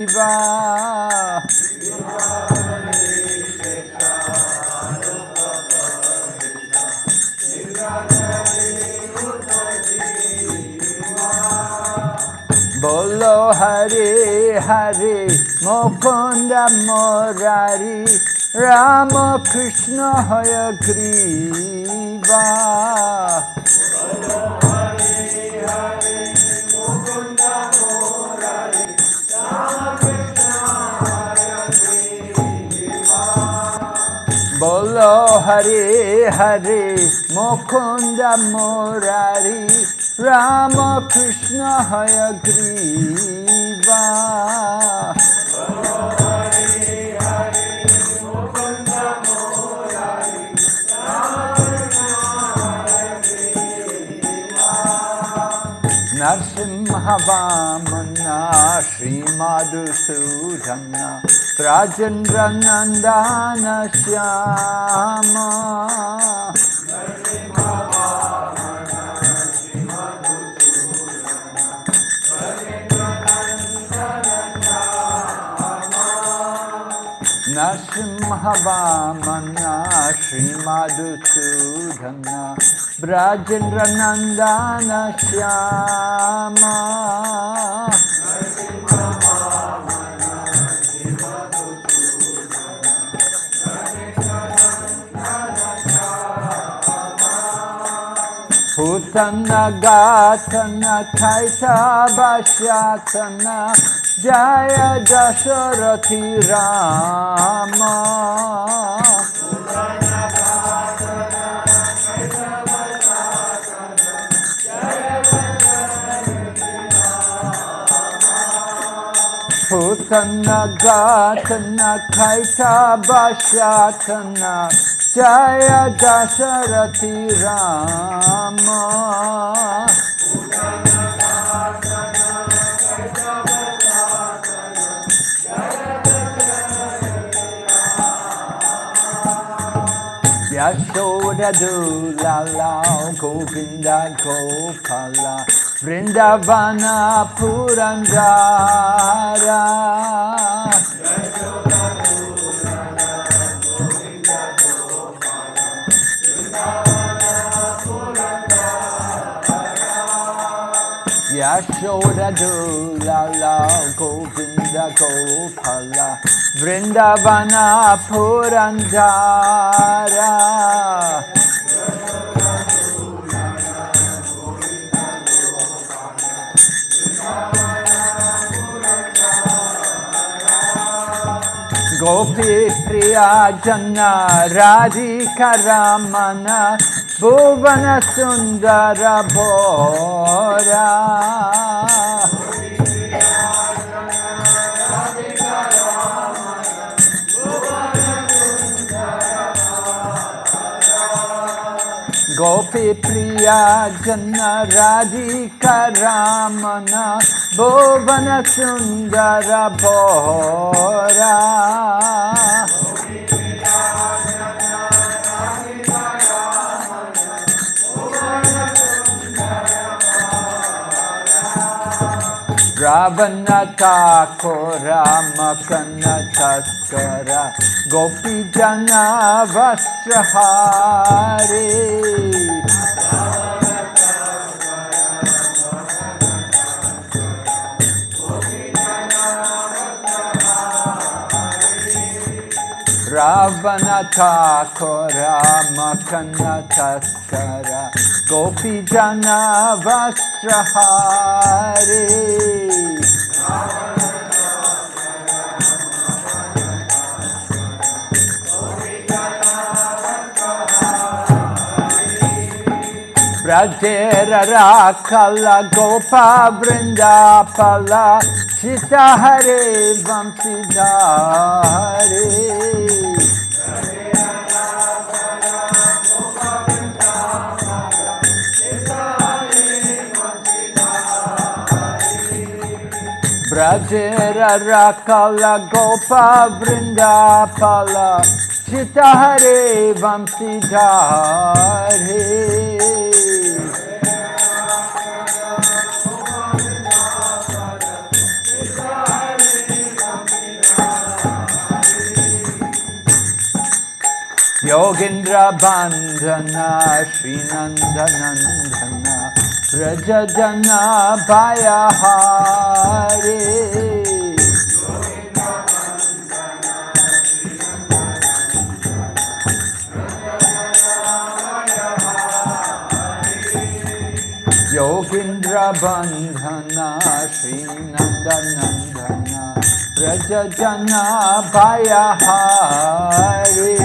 Shiva. Bolo Hare Hare Mukunda Murari Rama Krishna Hayagriva. Bolo Hare Hare Mukunda Murari Rama Krishna Hayagriva. Narasimha Vamana Shri Madhusudana Rajendra Nandana Shyama. Narasimha Vamana Shri Madhusudana Rajendra Nandana Shyama. Putana Gatana Kaita Bashatana Jaya Dasarathi Rama. Putana Gatana Kaita Bashatana Jaya Dasarathi Rama. Yashoda Dulala Govinda Gopala Vrindavana Purandara. Yashoda Dulala Govinda Gopala Vrindavana Purandara. Gopi Priya Jana Radhika Ramana Bhuvana Sundara Bhora. Gopi Priya Jana Radhika Ramana Bhuvana Sundara Bhora. Ravana Thakura Makana Taskara Gopi Jana Vastrahari. Ravana Thakura Makana Taskara Gopi Jana Vastrahari. Brajera Rakala Gopa Vrindapala Chita Hare Vamsidhare. Brajera Rakala Gopa Vrindapala Chita Hare Vamsidhare. Yogendra Bandhana Shri Nandanandana Rajajana Bhayahare Yogendra Bandhana Shri Nandanandana Rajajana Bhayahare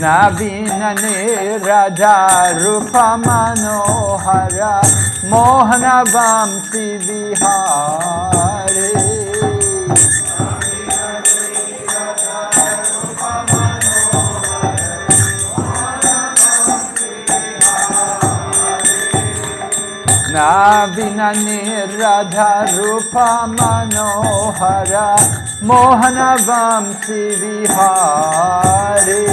Navinane Radha Rupa Manohara Mohana Vamsi Vihare Navinane Radha Rupa Manohara Mohana Vamsi Vihare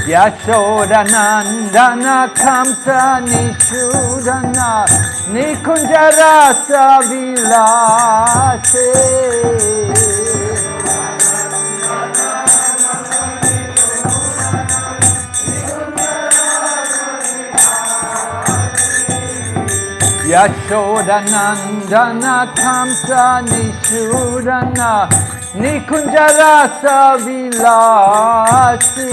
Yashoda Nandana Kamsa Nishudana Nikunjarasa Vilase Yashoda Nandana Kamsa Nishudana Nikunjarasa Vilasi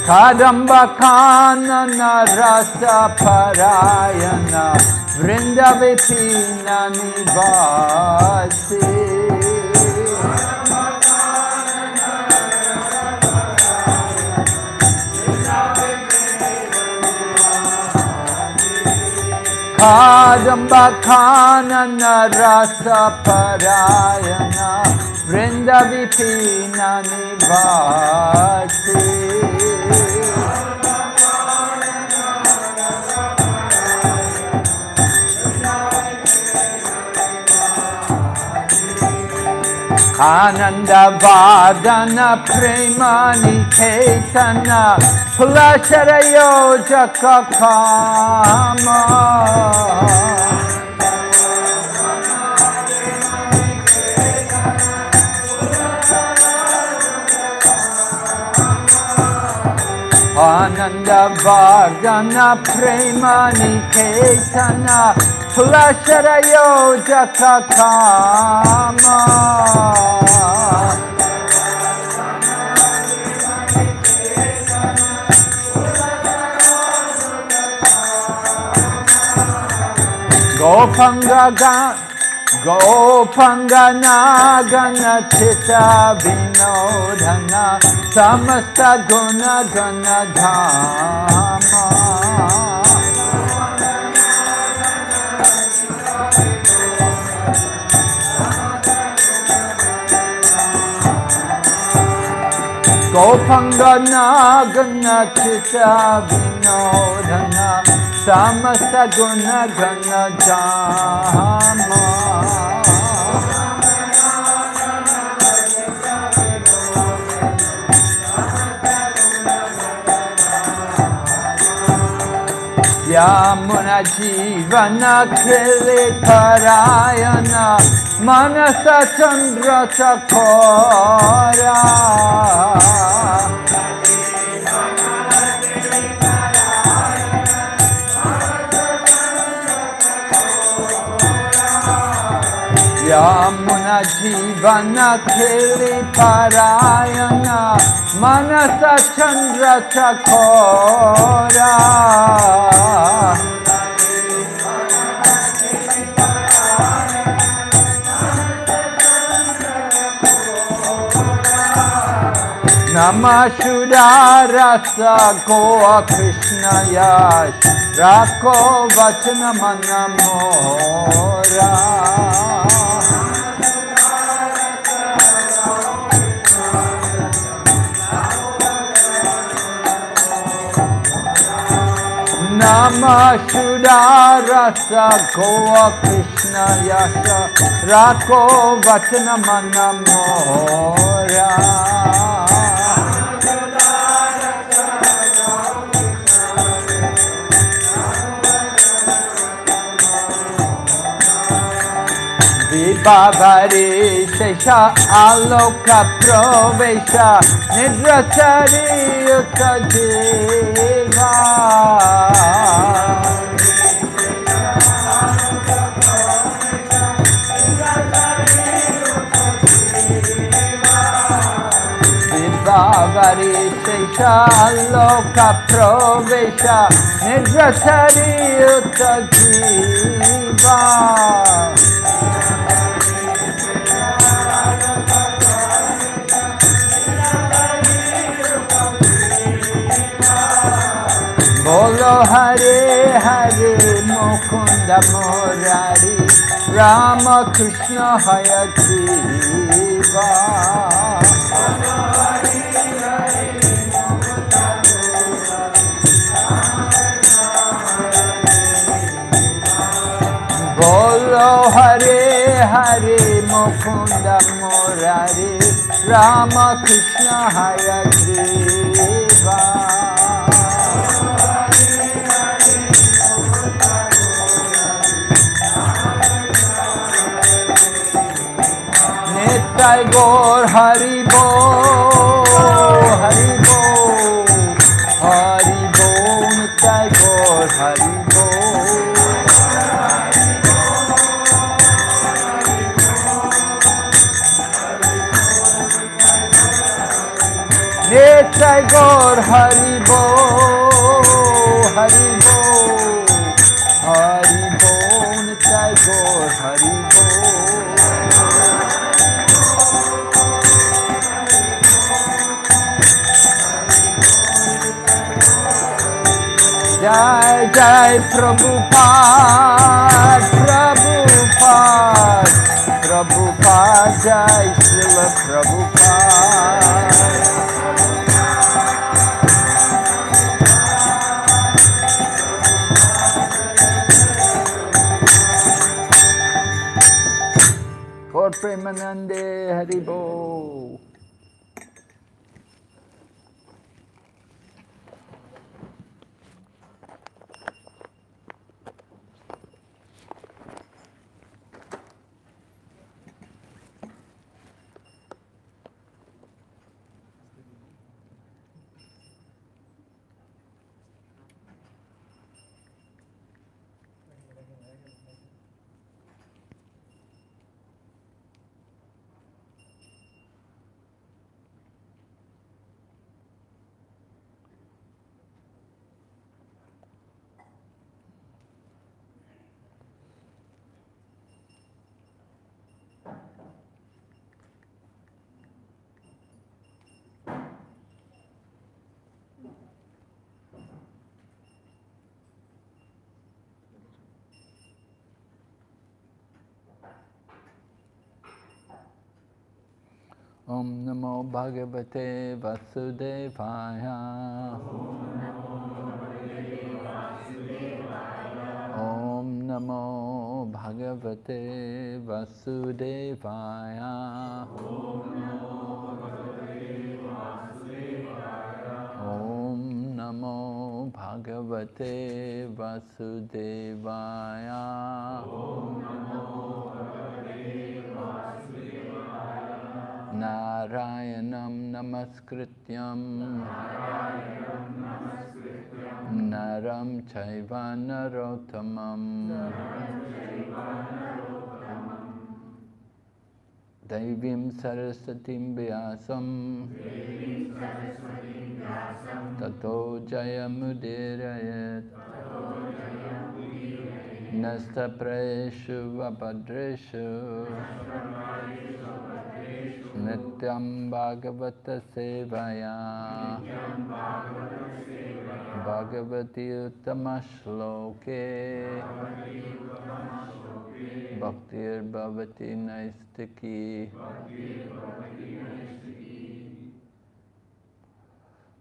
Kadamba Kanana Rasa Parayana Vrinda Vipina Nivasi Kadamba Kanana Rasa Parayana Vrinda Vipina Nivasi Ananda Vadana Premani Ketana Pulasharayo Jakakama Ananda Vardana Premani Ketana Pulasharayo Jakakama Gopangana Gana Chitta Vinodhana Samasta Guna Gana Dhamma Gopangana Gana Chitta Vinodhana Samasta Guna Gana Dhamma Yamuna Jivana Kili Parayana Manasa Chandra Sakora Yamuna Jivana Kili Parayana Manasa Chandra Sakora Namashudarasa Goa Krishna Yash Rako Vachana Manamora Rama Shuddha Rasa Goa Krishna Yasha Rako Vachana Mana Mora. Vibhavari Shesha Aloka Provesha Nidrachari Yuta Jiva. Vibhavari Shesha Aloka Provesha Nidrachari Yuta Jiva. Bolo Hare Hare Mukunda Murari Rama Krishna Hayagriva. Bolo Hare Hare Mukunda Murari Rama Krishna Hayagriva. Nitai Gaur Hari Bo, Hari Bo, Hari Bo, Nitai Gaur Hari Bo. Nitai Gaur Hari Bo, Hari Bo, Hari Bo, Nitai Gaur Hari Bo. Jai Jai Prabhupada, Prabhupada, Prabhupada, Jai Srila Prabhupada. Gaur Premanande Haribo. Om Namo Bhagavate Vasudevaya. Om Namo Bhagavate Vasudevaya. Om Namo Bhagavate Vasudevaya. Narayanam Namaskrityam Naram Chaiva Narottamam Daivim Sarasatim Vyasam Tato Jayamudirayat Nasta Praeshu Vapadreshu Nityam Bhagavata Sevaya Bhagavati Uttama Shloke Bhaktir Bhavati Naistiki.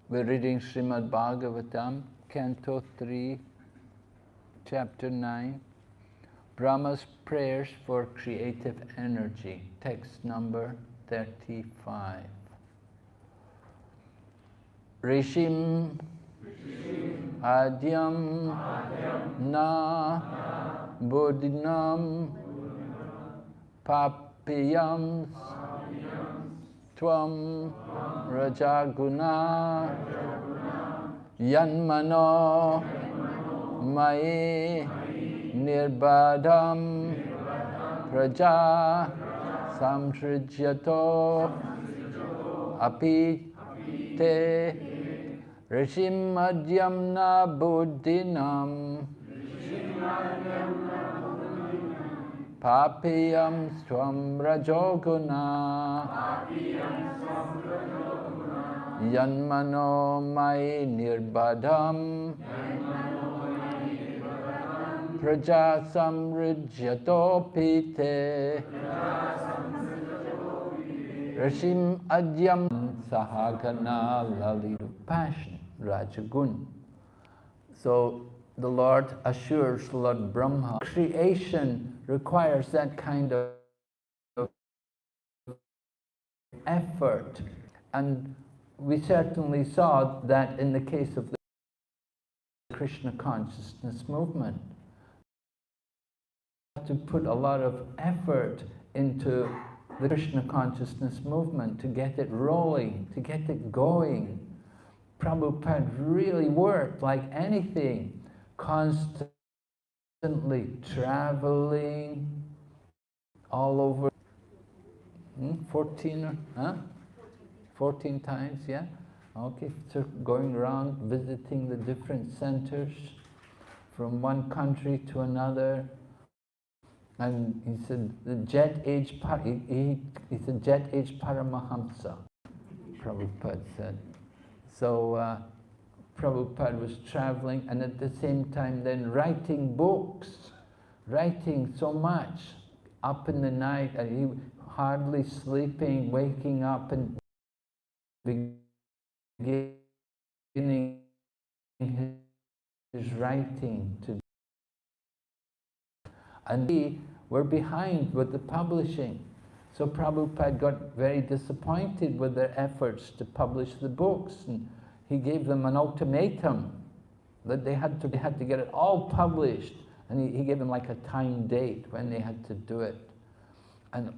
We're reading Srimad Bhagavatam, Canto 3, Chapter 9, Brahma's Prayers for Creative Energy, text number 35. Rishim Adyam Na Buddhinam Papiyam Tvam Rajaguna Yanmano Mai Nirbadam Praja Samsrijyato Api Te Rishim Adyam Na Buddhinam Papiyam Swam Rajoguna Yanmano Mai Nirbadam Praja Samrijyato Pite Rishim Adyam Sahagana Lalitu Passion Rajagun. So the Lord assures Lord Brahma, creation requires that kind of effort. And we certainly saw that in the case of the Krishna consciousness movement. To put a lot of effort into the Krishna consciousness movement to get it rolling, to get it going. Prabhupada really worked like anything, constantly traveling all over. 14 times, yeah? Okay, so going around visiting the different centers from one country to another. And he said, the jet age, he said, jet age Paramahamsa, Prabhupada said. So Prabhupada was traveling and at the same time then writing books, writing so much, up in the night, and he hardly sleeping, waking up and beginning his writing to. And we were behind with the publishing. So Prabhupada got very disappointed with their efforts to publish the books. And he gave them an ultimatum that they had to get it all published. And he gave them like a time date when they had to do it. And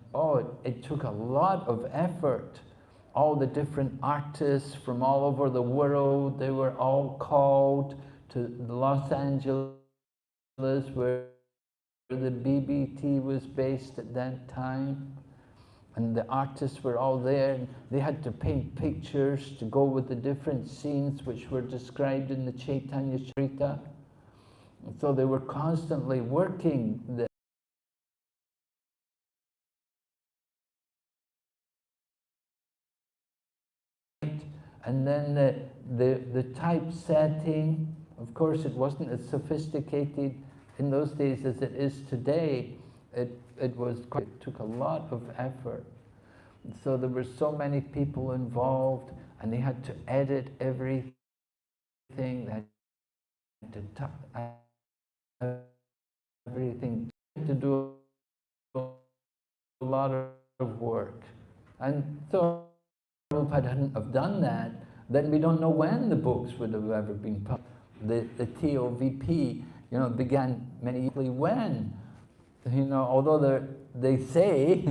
it took a lot of effort. All the different artists from all over the world, they were all called to Los Angeles, where the BBT was based at that time, and the artists were all there, and they had to paint pictures to go with the different scenes which were described in the Chaitanya Charita. And so they were constantly working and then the typesetting, of course it wasn't as sophisticated in those days as it is today. It took a lot of effort. So there were so many people involved, and they had to edit everything. They had to everything to do a lot of work. And so if Prabhupada hadn't have done that, then we don't know when the books would have ever been published. The TOVP, began many years when, although they say,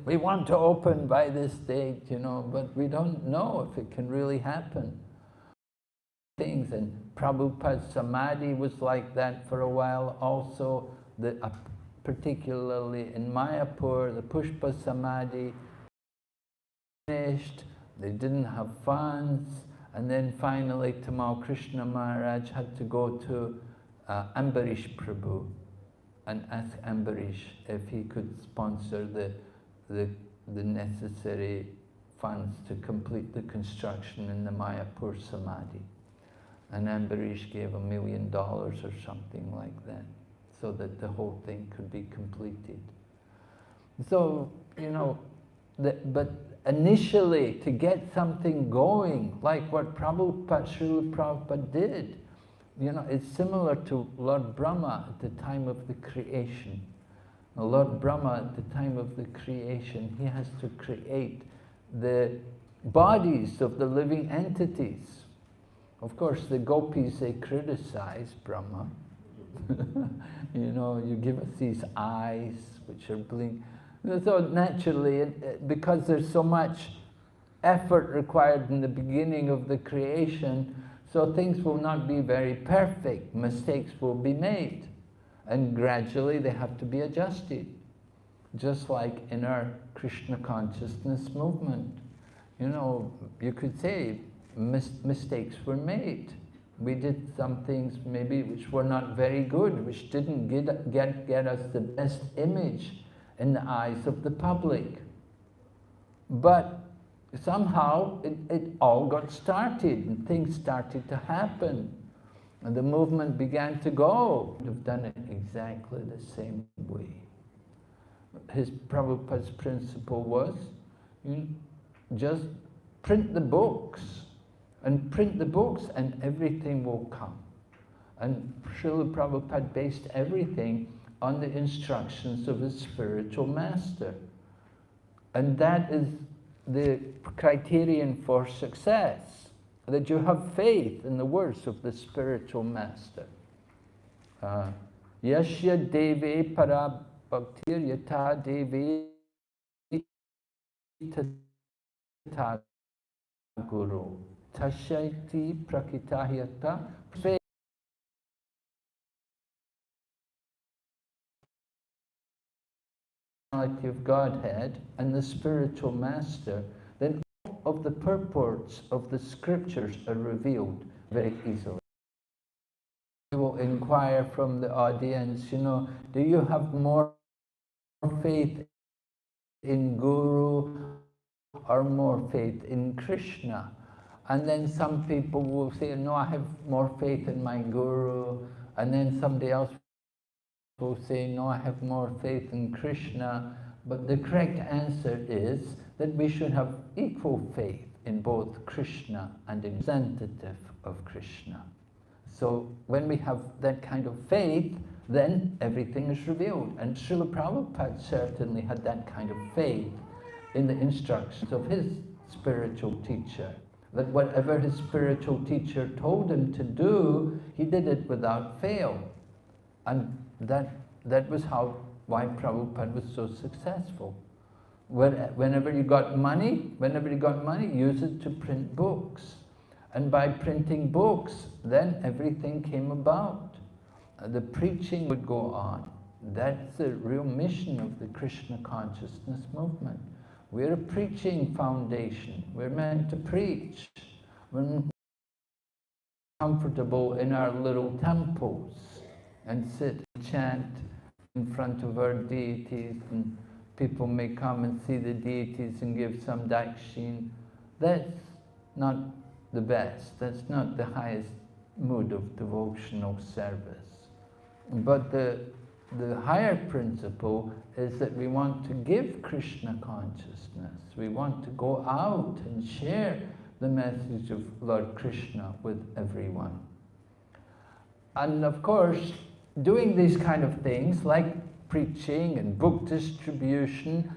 we want to open by this date, but we don't know if it can really happen. Things, and Prabhupada's Samadhi was like that for a while also, particularly in Mayapur, the Pushpa Samadhi finished, they didn't have funds, and then finally Tamal Krishna Maharaj had to go to Ambarish Prabhu and ask Ambarish if he could sponsor the necessary funds to complete the construction in the Mayapur Samadhi. And Ambarish gave $1 million or something like that, so that the whole thing could be completed. So, but initially, to get something going, like what Srila Prabhupada did, you know, it's similar to Lord Brahma at the time of the creation. Now, Lord Brahma at the time of the creation, he has to create the bodies of the living entities. Of course, the gopis, they criticize Brahma. You know, you give us these eyes which are blinking. So naturally, because there's so much effort required in the beginning of the creation, so things will not be very perfect. Mistakes will be made. And gradually they have to be adjusted. Just like in our Krishna consciousness movement. You know, you could say mistakes were made. We did some things maybe which were not very good, which didn't get us the best image in the eyes of the public. But somehow it all got started and things started to happen. And the movement began to go. Would have done it exactly the same way. Prabhupada's principle was, you just print the books, and everything will come. And Srila Prabhupada based everything on the instructions of his spiritual master. And that is the criterion for success, that you have faith in the words of the spiritual master. Yashya deve para bhaktir yata deve tata guru tashaiti prakitahyata. Faith of Godhead and the spiritual master, then all of the purports of the scriptures are revealed very easily. We will inquire from the audience, you know, do you have more faith in Guru or more faith in Krishna? And then some people will say, no, I have more faith in my Guru. And then somebody else will say, no, I have more faith in Krishna. But the correct answer is that we should have equal faith in both Krishna and in representative of Krishna. So when we have that kind of faith, then everything is revealed. And Srila Prabhupada certainly had that kind of faith in the instructions of his spiritual teacher. That whatever his spiritual teacher told him to do, he did it without fail. And that was why Prabhupada was so successful. Whenever you got money, use it to print books. And by printing books, then everything came about. The preaching would go on. That's the real mission of the Krishna consciousness movement. We're a preaching foundation. We're meant to preach. We're comfortable in our little temples and sit and chant in front of our deities, and people may come and see the deities and give some dakshin. That's not the best. That's not the highest mood of devotional service. But the higher principle is that we want to give Krishna consciousness. We want to go out and share the message of Lord Krishna with everyone. And of course, doing these kind of things like preaching and book distribution,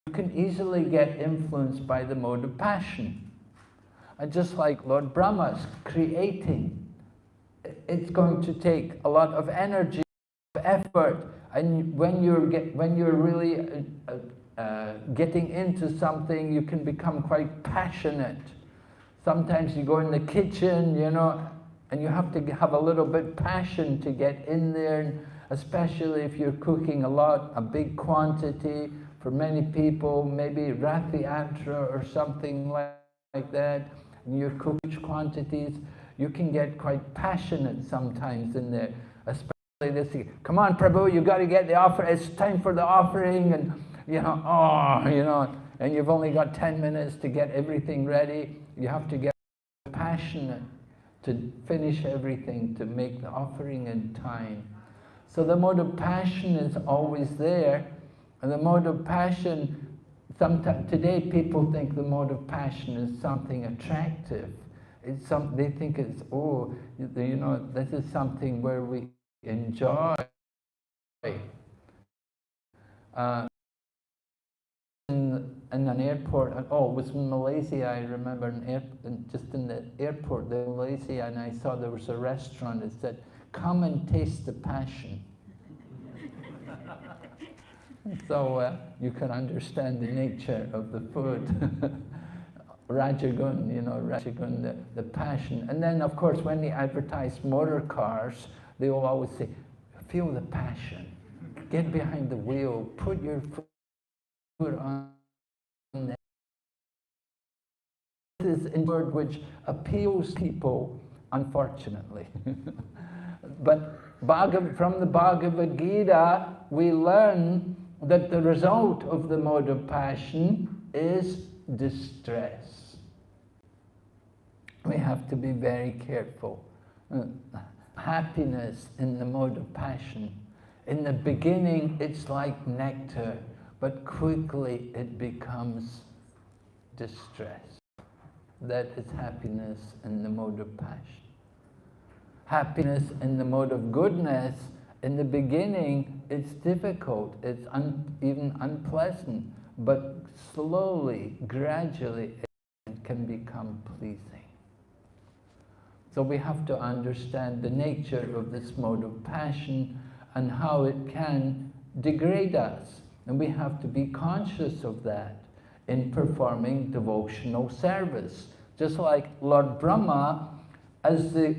you can easily get influenced by the mode of passion. And just like Lord Brahma's creating, it's going to take a lot of energy, effort, and when you're really getting into something, you can become quite passionate. Sometimes you go in the kitchen, you know, and you have to have a little bit passion to get in there, especially if you're cooking a big quantity for many people, maybe Rathi Atra or something like that, and you're cooking quantities, you can get quite passionate sometimes in there, especially they say, come on Prabhu, you got to get the offer, it's time for the offering, and you know, and you've only got 10 minutes to get everything ready. You have to get passionate to finish everything, to make the offering in time. So the mode of passion is always there, and the mode of passion, sometimes today people think the mode of passion is something attractive. They think it's, oh, you know, this is something where we enjoy. In an airport, oh, it was in Malaysia, I remember, just in the airport there in Malaysia, and I saw there was a restaurant that said, come and taste the passion. So you can understand the nature of the food. Rajagun, you know, Rajagun, the passion. And then, of course, when they advertise motor cars, they will always say, feel the passion. Get behind the wheel, put your foot on there. This is a word which appeals people, unfortunately. But from the Bhagavad Gita, we learn that the result of the mode of passion is distress. We have to be very careful. Happiness in the mode of passion. In the beginning, it's like nectar, but quickly it becomes distress. That is happiness in the mode of passion. Happiness in the mode of goodness, in the beginning, it's difficult, it's even unpleasant, but slowly, gradually, it can become pleasing. So we have to understand the nature of this mode of passion and how it can degrade us. And we have to be conscious of that in performing devotional service. Just like Lord Brahma, as the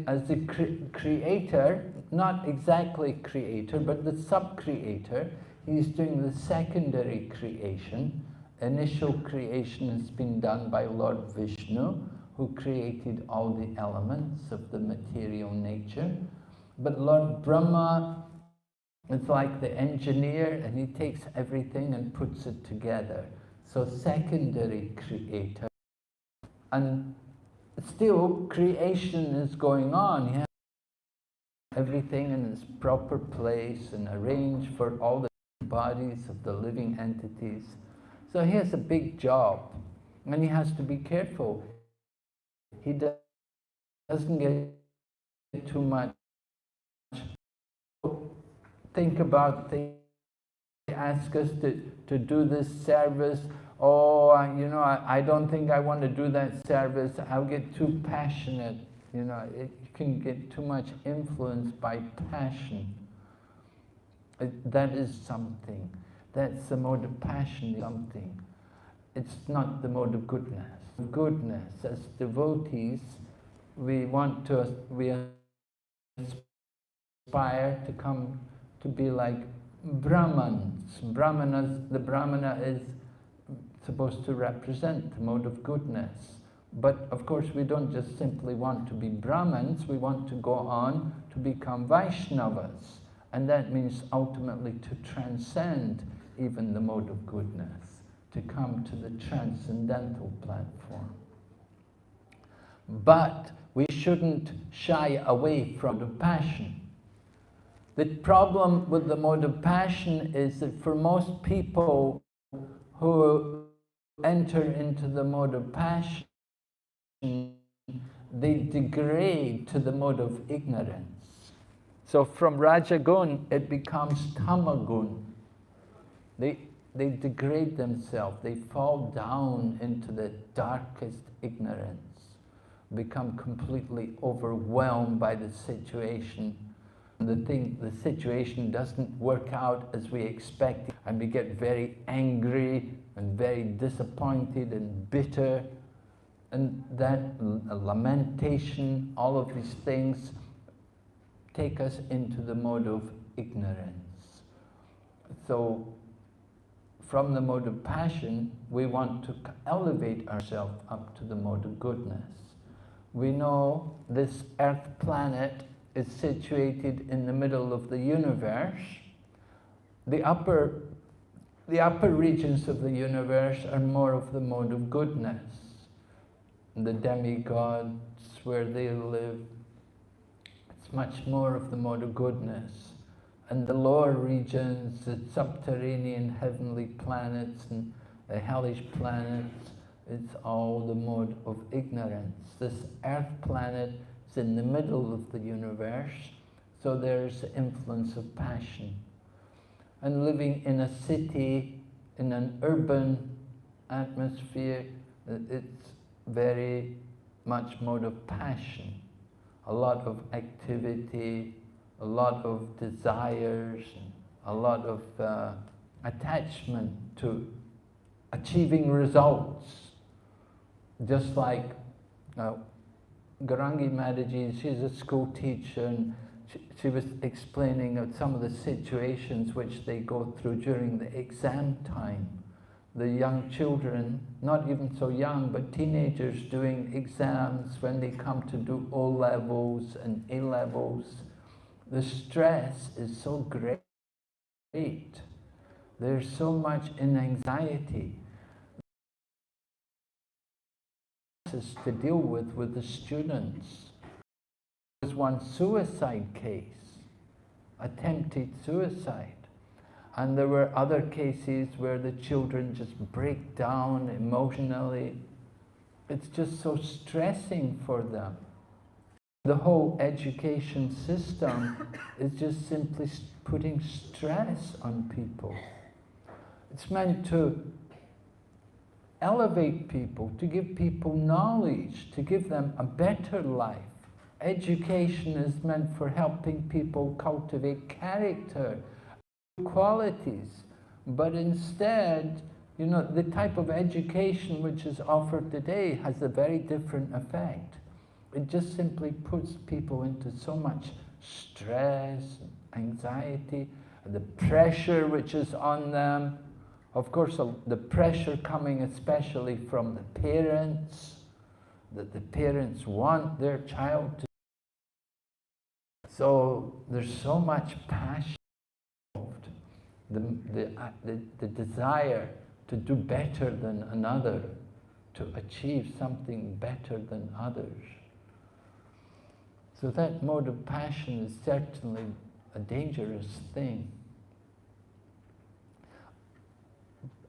creator, not exactly creator, but the sub-creator, he's doing the secondary creation. Initial creation has been done by Lord Vishnu, who created all the elements of the material nature. But Lord Brahma is like the engineer, and he takes everything and puts it together. So secondary creator. And still, creation is going on. He has everything in its proper place and arranged for all the bodies of the living entities. So he has a big job, and he has to be careful. He doesn't get too much. Think about things. They ask us to do this service. Oh, you know, I don't think I want to do that service. I'll get too passionate. You know, you can get too much influenced by passion. That is something. That's the mode of passion, something. It's not the mode of goodness. Goodness, as devotees, we aspire to come to be like Brahmans. The Brahmana is supposed to represent the mode of goodness. But of course we don't just simply want to be Brahmins, we want to go on to become Vaishnavas. And that means ultimately to transcend even the mode of goodness, to come to the transcendental platform. But we shouldn't shy away from the passion. The problem with the mode of passion is that for most people who enter into the mode of passion, they degrade to the mode of ignorance. So from Rajagun, it becomes Tamagun. They degrade themselves, they fall down into the darkest ignorance, become completely overwhelmed by the situation. The situation doesn't work out as we expect, and we get very angry and very disappointed and bitter, and that lamentation, all of these things take us into the mode of ignorance. So from the mode of passion, we want to elevate ourselves up to the mode of goodness. We know this Earth planet is situated in the middle of the universe. The upper regions of the universe are more of the mode of goodness. The demigods, where they live, it's much more of the mode of goodness. And the lower regions, the subterranean heavenly planets and the hellish planets, It's all the mode of ignorance. This earth planet is in the middle of the universe, so there's the influence of passion. And living in a city, in an urban atmosphere, it's very much mode of passion. A lot of activity, a lot of desires, a lot of attachment to achieving results. Just like Garangi Mataji, she's a school teacher, and she was explaining of some of the situations which they go through during the exam time. The young children, not even so young, but teenagers doing exams when they come to do O-levels and A-levels. The stress is so great. There's so much in anxiety to deal with the students. There was one suicide case, attempted suicide. And there were other cases where the children just break down emotionally. It's just so stressing for them. The whole education system is just simply putting stress on people. It's meant to elevate people, to give people knowledge, to give them a better life. Education is meant for helping people cultivate character, qualities, but instead, you know, the type of education which is offered today has a very different effect. It just simply puts people into so much stress, anxiety, the pressure which is on them. Of course, the pressure coming especially from the parents, that the parents want their child to. So there's so much passion. The desire to do better than another, to achieve something better than others. So that mode of passion is certainly a dangerous thing.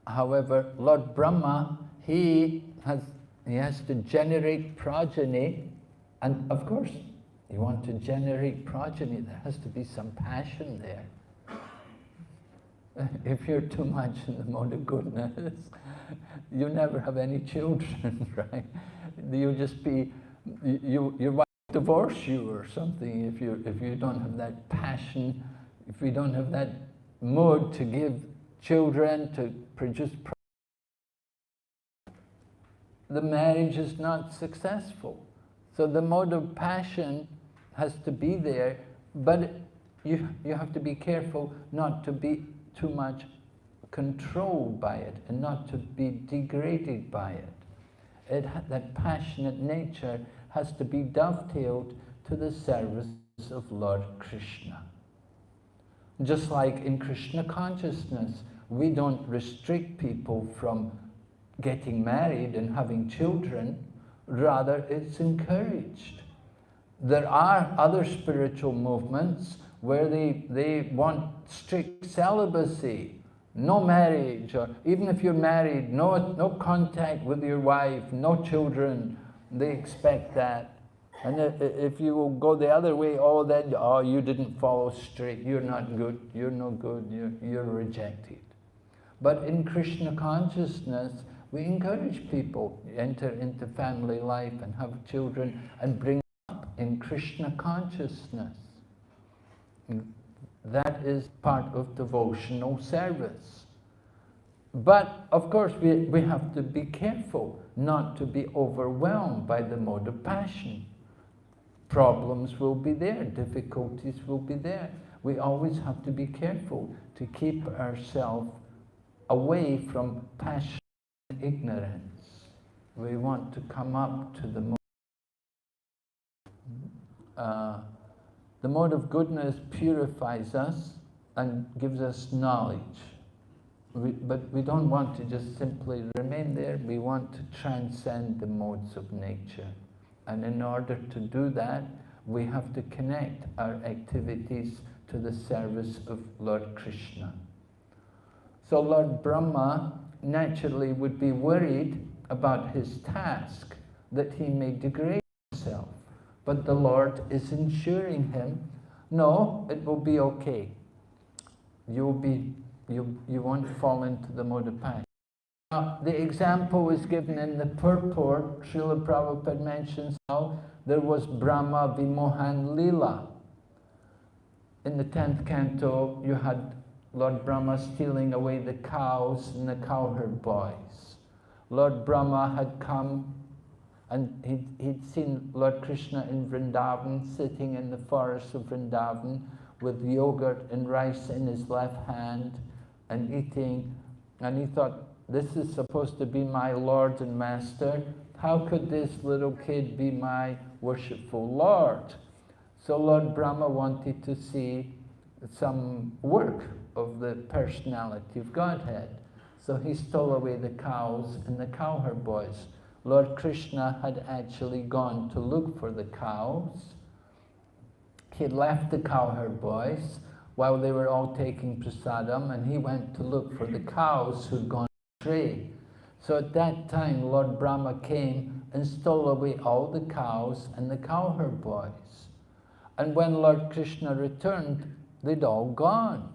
However, Lord Brahma, he has to generate progeny, and of course, you want to generate progeny, there has to be some passion there. If you're too much in the mode of goodness, you never have any children, right? You'll just be, your wife will divorce you or something if you don't have that passion, if you don't have that mood to give children, to produce. The marriage is not successful. So the mode of passion has to be there, but you have to be careful not to be too much controlled by it and not to be degraded by it. That passionate nature has to be dovetailed to the service of Lord Krishna. Just like in Krishna consciousness, we don't restrict people from getting married and having children, rather it's encouraged. There are other spiritual movements where they want strict celibacy, no marriage, or even if you're married, no contact with your wife, no children. They expect that. And if you will go the other way, then you didn't follow straight, you're not good, you're no good, you're rejected. But in Krishna consciousness, we encourage people to enter into family life and have children and bring up in Krishna consciousness. That is part of devotional service. But of course we have to be careful not to be overwhelmed by the mode of passion. Problems will be there, difficulties will be there. We always have to be careful to keep ourselves away from passion and ignorance. We want to come up to the mode of goodness purifies us and gives us knowledge. But we don't want to just simply remain there. We want to transcend the modes of nature. And in order to do that, we have to connect our activities to the service of Lord Krishna. So Lord Brahma naturally would be worried about his task, that he may degrade himself. But the Lord is ensuring him, no, it will be okay. You won't fall into the mode of passion. The example was given in the purport. Srila Prabhupada mentions how there was Brahma Vimohan Lila. In the 10th canto, you had Lord Brahma stealing away the cows and the cowherd boys. Lord Brahma had come and he'd seen Lord Krishna in Vrindavan, sitting in the forest of Vrindavan with yogurt and rice in his left hand and eating. And he thought, this is supposed to be my Lord and Master. How could this little kid be my worshipful Lord? So Lord Brahma wanted to see some work of the personality of Godhead. So he stole away the cows and the cowherd boys. Lord Krishna had actually gone to look for the cows. He had left the cowherd boys while they were all taking prasadam, and he went to look for the cows who'd gone astray. So at that time, Lord Brahma came and stole away all the cows and the cowherd boys. And when Lord Krishna returned, they'd all gone.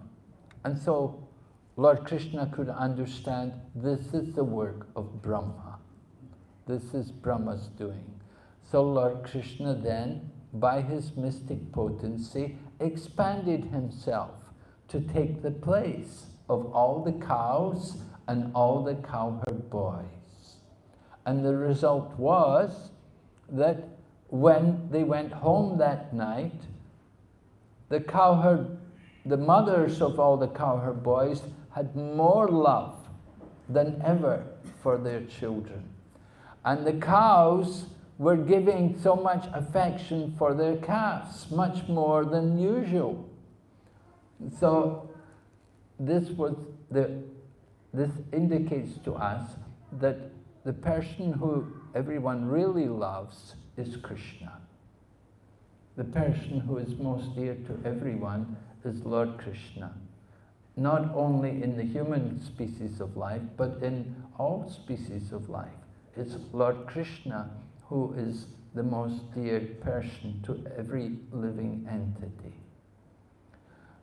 And so Lord Krishna could understand, this is the work of Brahma. This is Brahma's doing. So Lord Krishna then, by his mystic potency, expanded himself to take the place of all the cows and all the cowherd boys. And the result was that when they went home that night, the mothers of all the cowherd boys had more love than ever for their children. And the cows were giving so much affection for their calves, much more than usual. So this indicates to us that the person who everyone really loves is Krishna. The person who is most dear to everyone is Lord Krishna. Not only in the human species of life, but in all species of life. It's Lord Krishna who is the most dear person to every living entity.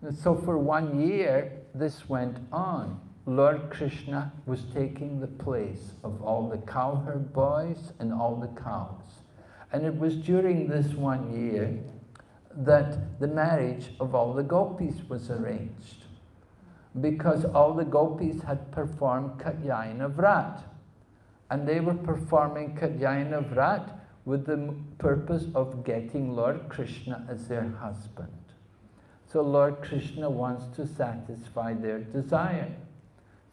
And so for 1 year, this went on. Lord Krishna was taking the place of all the cowherd boys and all the cows. And it was during this 1 year that the marriage of all the gopis was arranged, because all the gopis had performed Katyayana Vrat. And they were performing Katyayana Vrat with the purpose of getting Lord Krishna as their husband. So Lord Krishna wants to satisfy their desire.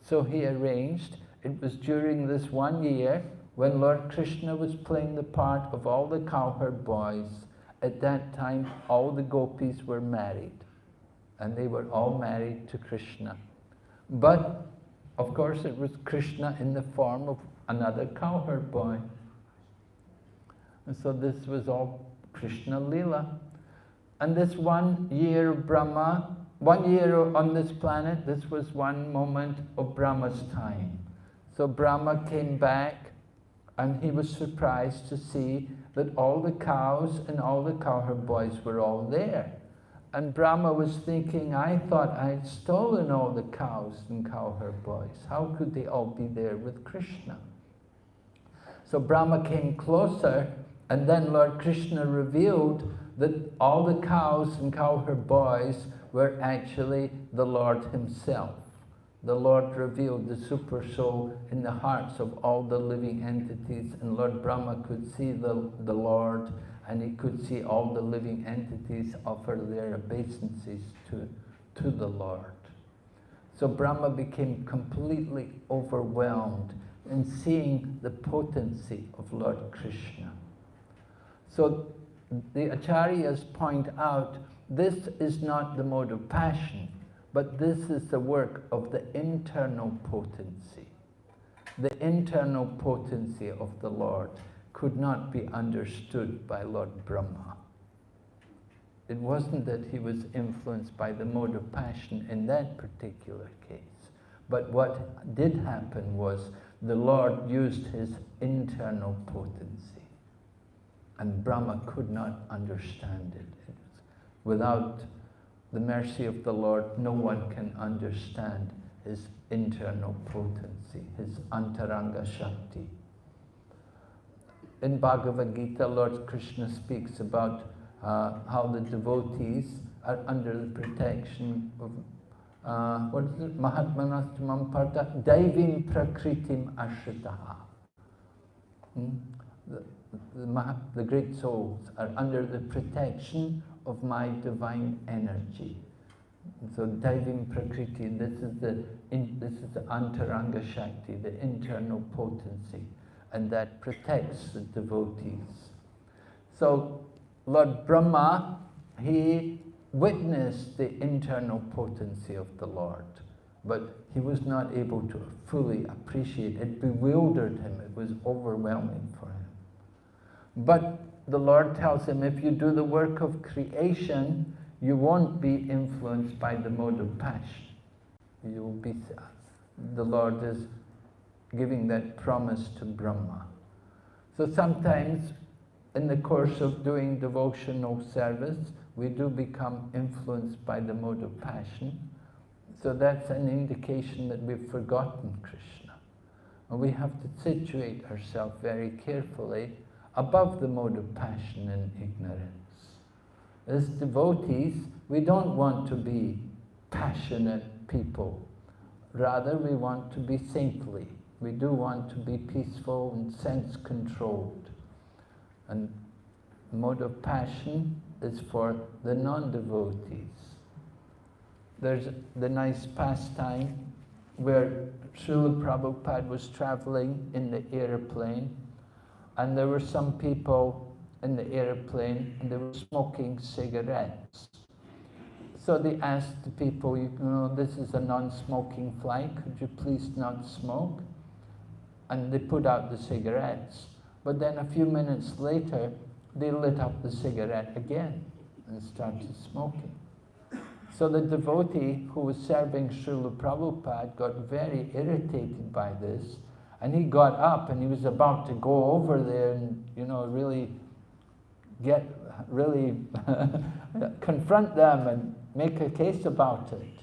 So he arranged, it was during this 1 year when Lord Krishna was playing the part of all the cowherd boys. At that time, all the gopis were married, and they were all married to Krishna. But, of course, it was Krishna in the form of another cowherd boy. And so this was all Krishna Lila. And this 1 year of Brahma, 1 year on this planet, this was one moment of Brahma's time. So Brahma came back, and he was surprised to see that all the cows and all the cowherd boys were all there. And Brahma was thinking, I thought I had stolen all the cows and cowherd boys. How could they all be there with Krishna? So Brahma came closer, and then Lord Krishna revealed that all the cows and cowherd boys were actually the Lord himself. The Lord revealed the super soul in the hearts of all the living entities, and Lord Brahma could see the Lord, and he could see all the living entities offer their obeisances to the Lord. So Brahma became completely overwhelmed in seeing the potency of Lord Krishna. So the Acharyas point out, this is not the mode of passion, but this is the work of the internal potency. The internal potency of the Lord could not be understood by Lord Brahma. It wasn't that he was influenced by the mode of passion in that particular case. But what did happen was the Lord used his internal potency. And Brahma could not understand it. Without the mercy of the Lord, no one can understand his internal potency, his antaranga shakti. In Bhagavad Gita, Lord Krishna speaks about how the devotees are under the protection of what is it? Mahatmanastamam Parta Daivim Prakritim Ashritaha. The great souls are under the protection of my divine energy. So Daivim Prakriti, this is the Antaranga Shakti, the internal potency, and that protects the devotees. So Lord Brahma, he witnessed the internal potency of the Lord, but he was not able to fully appreciate it. It bewildered him, it was overwhelming for him. But the Lord tells him, if you do the work of creation, you won't be influenced by the mode of passion. You will be, the Lord is giving that promise to Brahma. So sometimes in the course of doing devotional service, we do become influenced by the mode of passion. So that's an indication that we've forgotten Krishna. And we have to situate ourselves very carefully above the mode of passion and ignorance. As devotees, we don't want to be passionate people. Rather, we want to be saintly. We do want to be peaceful and sense-controlled. And mode of passion is for the non-devotees. There's the nice pastime where Srila Prabhupada was traveling in the airplane, and there were some people in the airplane and they were smoking cigarettes. So they asked the people, you know, this is a non-smoking flight, could you please not smoke? And they put out the cigarettes. But then a few minutes later, they lit up the cigarette again and started smoking. So the devotee who was serving Srila Prabhupada got very irritated by this, and he got up and he was about to go over there and, you know, really confront them and make a case about it.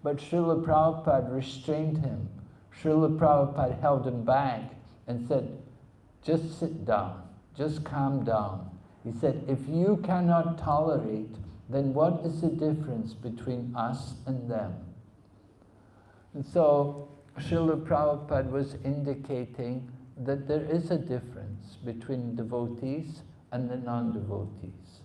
But Srila Prabhupada restrained him. Srila Prabhupada held him back and said, just sit down, just calm down. He said, if you cannot tolerate, then what is the difference between us and them? And so Srila Prabhupada was indicating that there is a difference between devotees and the non-devotees.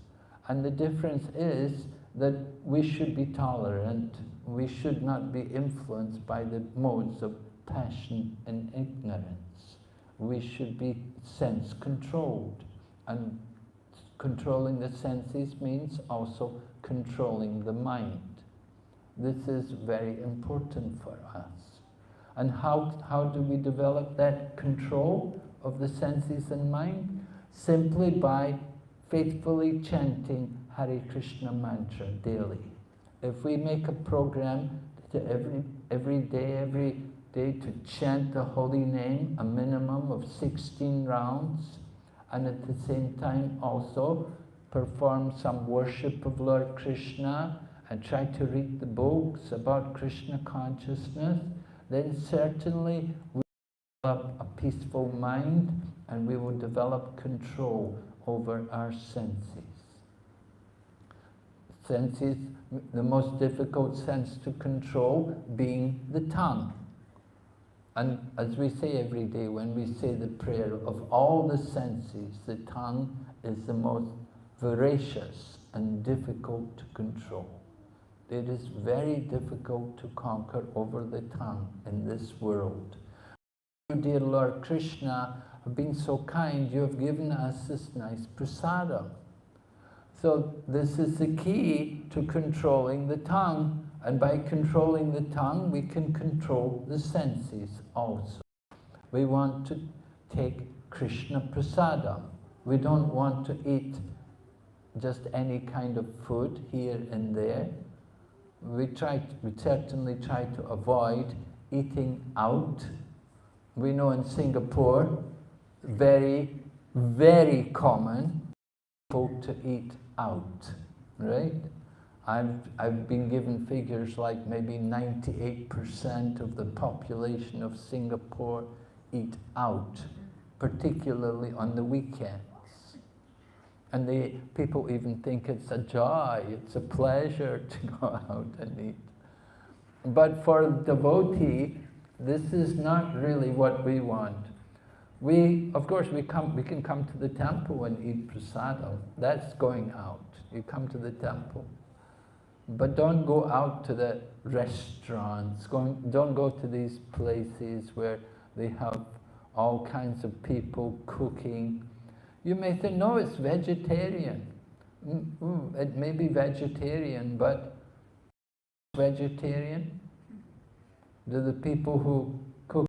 And the difference is that we should be tolerant, we should not be influenced by the modes of passion and ignorance. We should be sense-controlled, and controlling the senses means also controlling the mind. This is very important for us. And how do we develop that control of the senses and mind? Simply by faithfully chanting Hare Krishna mantra daily. If we make a program to every day to chant the holy name, a minimum of 16 rounds, and at the same time also perform some worship of Lord Krishna and try to read the books about Krishna consciousness, then certainly we will develop a peaceful mind and we will develop control over our senses. Senses, the most difficult sense to control being the tongue. And as we say every day when we say the prayer, of all the senses, the tongue is the most voracious and difficult to control. It is very difficult to conquer over the tongue in this world. You, dear Lord Krishna, have been so kind, you have given us this nice prasadam. So this is the key to controlling the tongue, and by controlling the tongue, we can control the senses also. We want to take Krishna prasadam. We don't want to eat just any kind of food here and there. We certainly try to avoid eating out We know in Singapore, very, very common people to eat out, right? I've been given figures like maybe 98% of the population of Singapore eat out, particularly on the weekends. And people even think it's a joy, it's a pleasure to go out and eat. But for a devotee, this is not really what we want. Of course, we can come to the temple and eat prasadam. That's going out. You come to the temple. But don't go out to the restaurants. Don't go to these places where they have all kinds of people cooking. You may think, no, it's vegetarian. It may be vegetarian, but vegetarian? Do the people who cook,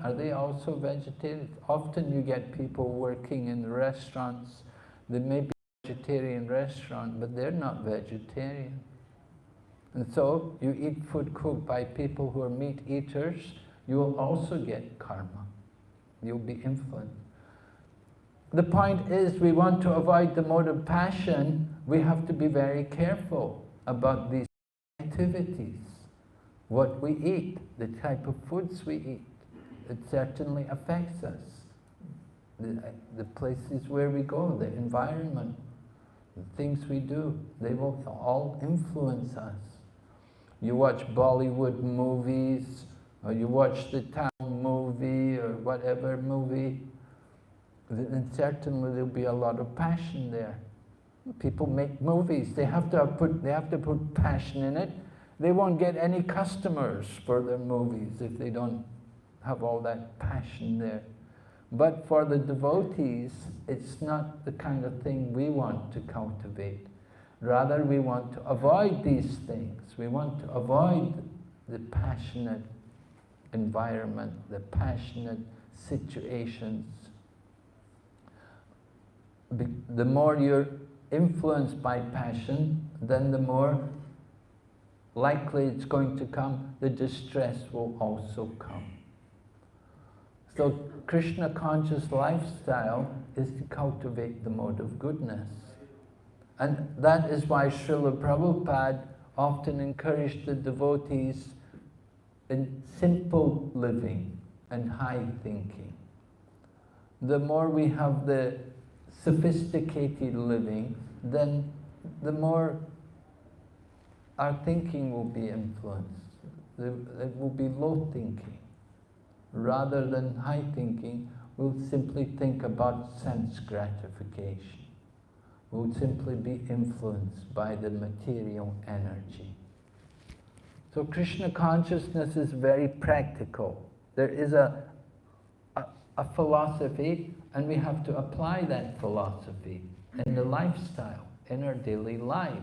are they also vegetarian? Often you get people working in restaurants. They may be vegetarian restaurant, but they're not vegetarian. And so you eat food cooked by people who are meat eaters, you will also get karma. You'll be influenced. The point is, we want to avoid the mode of passion. We have to be very careful about these activities. What we eat, the type of foods we eat, it certainly affects us. The places where we go, the environment, the things we do, they will all influence us. You watch Bollywood movies, or you watch the town movie, or whatever movie, then certainly there'll be a lot of passion there. People make movies, they have to put passion in it. They won't get any customers for their movies if they don't have all that passion there. But for the devotees, it's not the kind of thing we want to cultivate. Rather, we want to avoid these things. We want to avoid the passionate environment, the passionate situations. The more you're influenced by passion, then the more likely it's going to come, the distress will also come. So Krishna conscious lifestyle is to cultivate the mode of goodness. And that is why Srila Prabhupada often encouraged the devotees in simple living and high thinking. The more we have the sophisticated living, then the more our thinking will be influenced. It will be low thinking. Rather than high thinking, we'll simply think about sense gratification. We'll simply be influenced by the material energy. So Krishna consciousness is very practical. There is a philosophy, and we have to apply that philosophy in the lifestyle, in our daily life.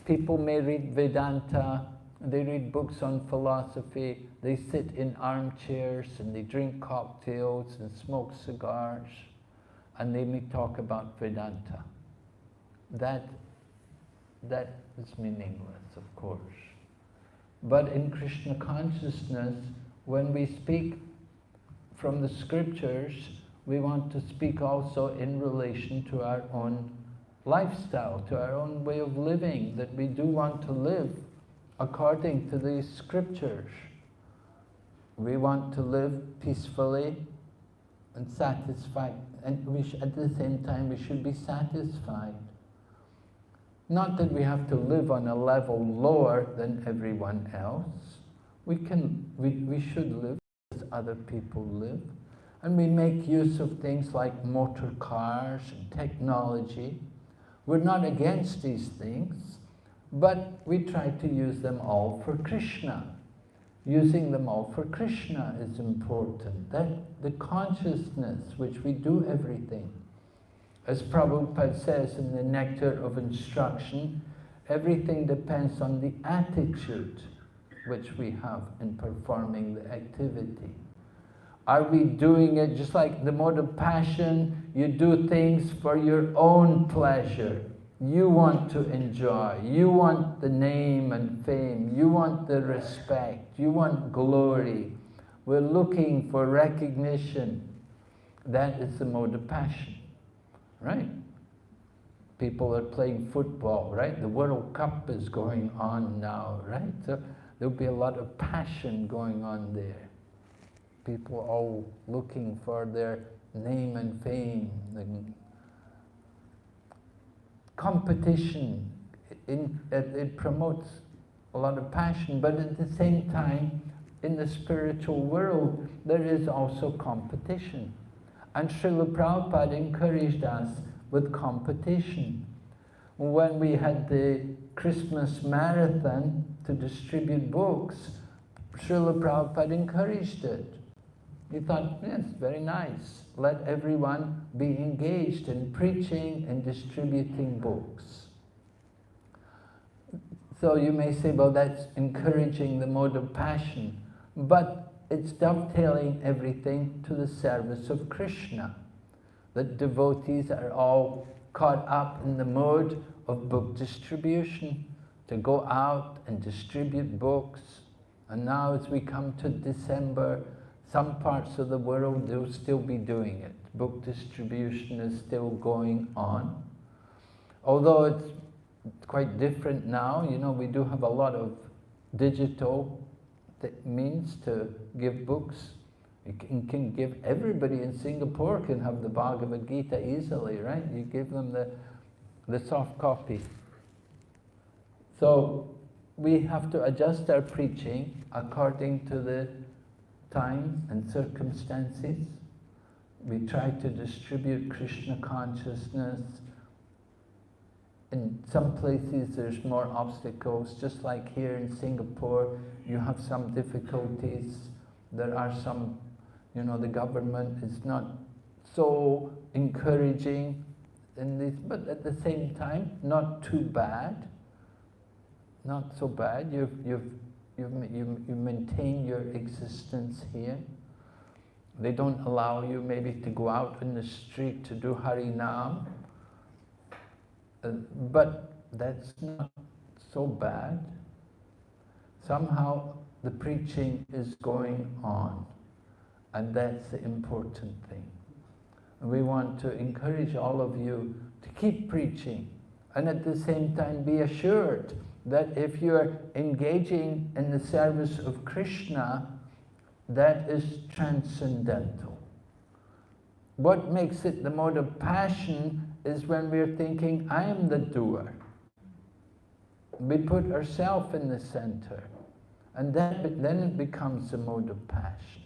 People may read Vedanta, they read books on philosophy, they sit in armchairs and they drink cocktails and smoke cigars, and they may talk about Vedanta. That is meaningless, of course. But in Krishna consciousness, when we speak from the scriptures, we want to speak also in relation to our own lifestyle, to our own way of living, that we do want to live according to these scriptures. We want to live peacefully and satisfied, and at the same time we should be satisfied. Not that we have to live on a level lower than everyone else. We should live as other people live. And we make use of things like motor cars and technology. We're not against these things, but we try to use them all for Krishna. Using them all for Krishna is important. That the consciousness which we do everything. As Prabhupada says in the Nectar of Instruction, everything depends on the attitude which we have in performing the activity. Are we doing it just like the mode of passion? You do things for your own pleasure. You want to enjoy. You want the name and fame. You want the respect. You want glory. We're looking for recognition. That is the mode of passion, right? People are playing football, right? The World Cup is going on now, right? So there'll be a lot of passion going on there. People all looking for their name and fame. The competition, it promotes a lot of passion, but at the same time, in the spiritual world, there is also competition. And Srila Prabhupada encouraged us with competition. When we had the Christmas marathon to distribute books, Srila Prabhupada encouraged it. He thought, yes, very nice. Let everyone be engaged in preaching and distributing books. So you may say, well, that's encouraging the mode of passion, but it's dovetailing everything to the service of Krishna. That devotees are all caught up in the mode of book distribution, to go out and distribute books. And now as we come to December, some parts of the world, they'll still be doing it. Book distribution is still going on. Although it's quite different now, you know, we do have a lot of digital means to give books. You can give, everybody in Singapore can have the Bhagavad Gita easily, right? You give them the soft copy. So we have to adjust our preaching according to the time and circumstances. We try to distribute Krishna consciousness. In some places there's more obstacles, just like here in Singapore, you have some difficulties. There are some, you know, the government is not so encouraging in this, but at the same time, not too bad. Not so bad. You maintain your existence here. They don't allow you maybe to go out in the street to do Harinam. But that's not so bad. Somehow the preaching is going on, and that's the important thing. And we want to encourage all of you to keep preaching, and at the same time be assured that if you're engaging in the service of Krishna, that is transcendental. What makes it the mode of passion is when we're thinking, I am the doer. We put ourselves in the center, and then it becomes the mode of passion.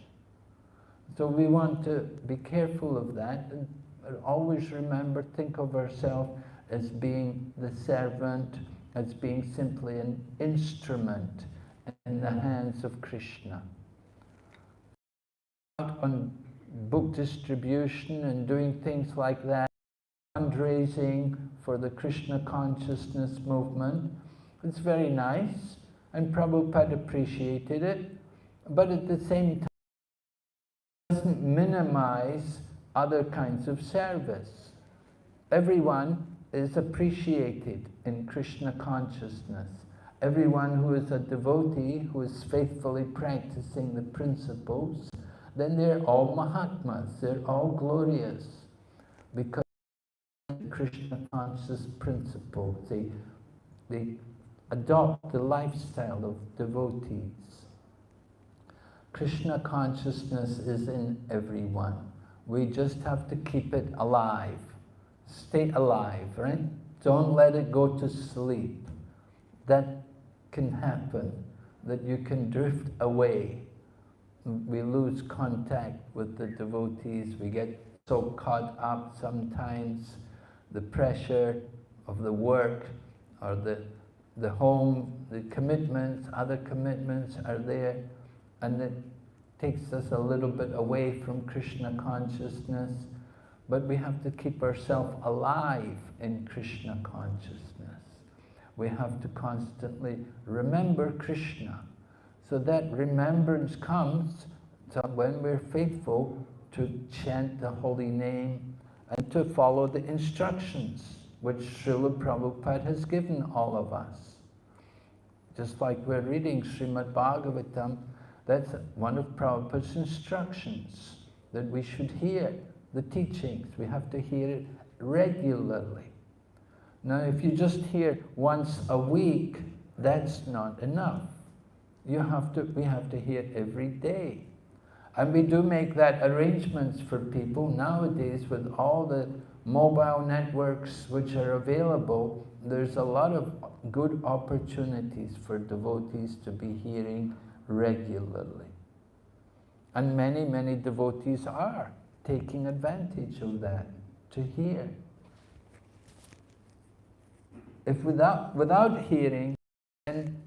So we want to be careful of that, and always remember, think of ourselves as being the servant, as being simply an instrument in the hands of Krishna. On book distribution and doing things like that, fundraising for the Krishna consciousness movement, it's very nice, and Prabhupada appreciated it, but at the same time, it doesn't minimize other kinds of service. Everyone is appreciated in Krishna consciousness. Everyone who is a devotee, who is faithfully practicing the principles, then they're all Mahatmas, they're all glorious, because the Krishna conscious principles, they adopt the lifestyle of devotees. Krishna consciousness is in everyone. We just have to keep it alive. Stay alive, right? Don't let it go to sleep. That can happen, that you can drift away. We lose contact with the devotees. We get so caught up sometimes. The pressure of the work or the home, the commitments, other commitments are there, and it takes us a little bit away from Krishna consciousness. But we have to keep ourselves alive in Krishna consciousness. We have to constantly remember Krishna. So that remembrance comes when we're faithful to chant the holy name and to follow the instructions which Srila Prabhupada has given all of us. Just like we're reading Srimad Bhagavatam, That's one of Prabhupada's instructions, that we should hear the teachings. We have to hear it regularly. Now, if you just hear once a week, that's not enough. We have to hear every day. And we do make that arrangements for people nowadays with all the mobile networks which are available. There's a lot of good opportunities for devotees to be hearing regularly. And many, many devotees are taking advantage of that, to hear. If without hearing, then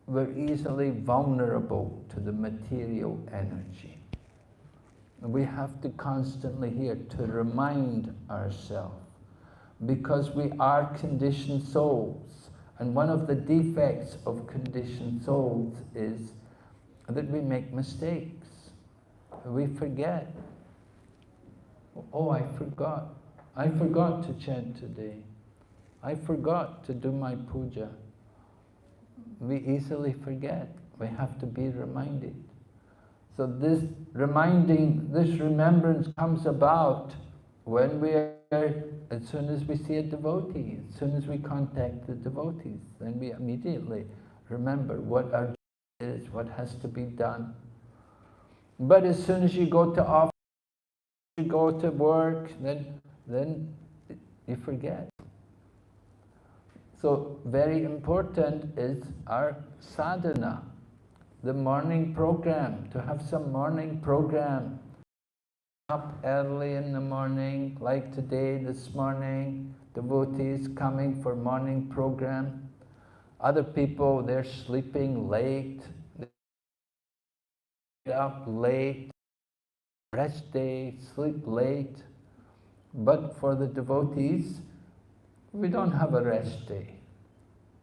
we're easily vulnerable to the material energy. We have to constantly hear to remind ourselves, because we are conditioned souls, and one of the defects of conditioned souls is that we make mistakes. We forget. Oh, I forgot. I forgot to chant today. I forgot to do my puja. We easily forget. We have to be reminded. So this remembrance comes about when as soon as we see a devotee, as soon as we contact the devotees, then we immediately remember what our duty is, what has to be done. But as soon as you go to office, you go to work, then you forget. So very important is our sadhana, the morning program, to have some morning program. Up early in the morning, like today, this morning, devotees coming for morning program. Other people, they're sleeping late, they get up late, rest day, sleep late. But for the devotees, we don't have a rest day.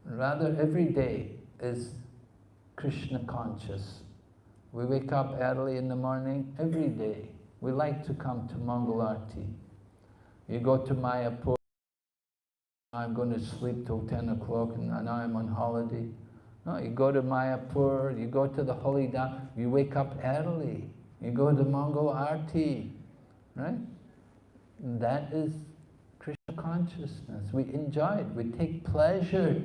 Rather, every day is Krishna conscious. We wake up early in the morning, every day. We like to come to Mangal Arti. You go to Mayapur, I'm going to sleep till 10 o'clock and now I'm on holiday. No, you go to Mayapur, you go to the Holy Dham, you wake up early. You go to Mangal Arti, right? That is Krishna consciousness. We enjoy it. We take pleasure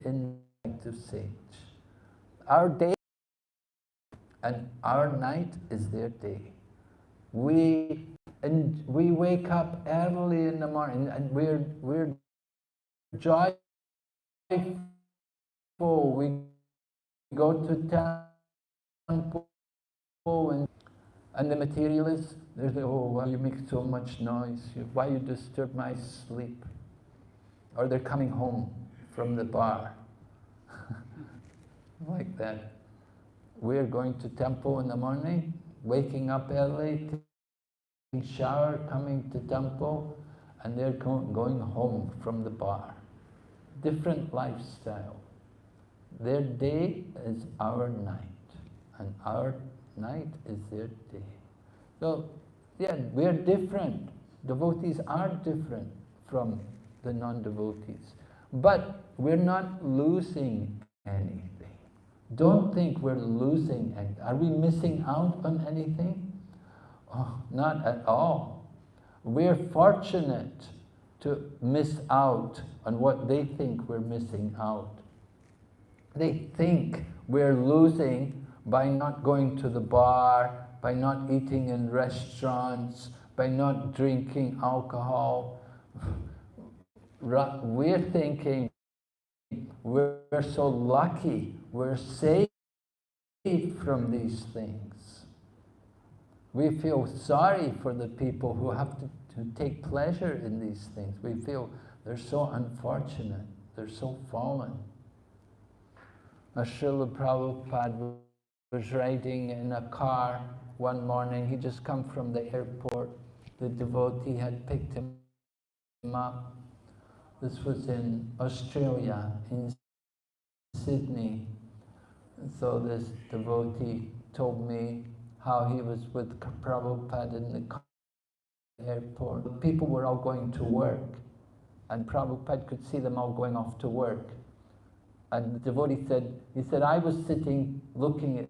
in the act of sage. Our day and our night is their day. We wake up early in the morning and we're joyful. We go to temple and the materialists, they say, oh, why you make so much noise? Why you disturb my sleep? Or they're coming home from the bar. Like that. We're going to temple in the morning, waking up early, taking shower, coming to temple, and they're going home from the bar. Different lifestyle. Their day is our night, and our night is their day. So, yeah, we're different. Devotees are different from the non-devotees. But we're not losing anything. Don't think we're losing anything. Are we missing out on anything? Oh, not at all. We're fortunate to miss out on what they think we're missing out. They think we're losing by not going to the bar, by not eating in restaurants, by not drinking alcohol. We're thinking we're so lucky, we're saved from these things. We feel sorry for the people who have to take pleasure in these things. We feel they're so unfortunate, they're so fallen. Srila Prabhupada was riding in a car one morning. He just come from the airport. The devotee had picked him up. This was in Australia, in Sydney. And so this devotee told me how he was with Prabhupada in the airport. People were all going to work, and Prabhupada could see them all going off to work. And the devotee said, he said, I was sitting looking at,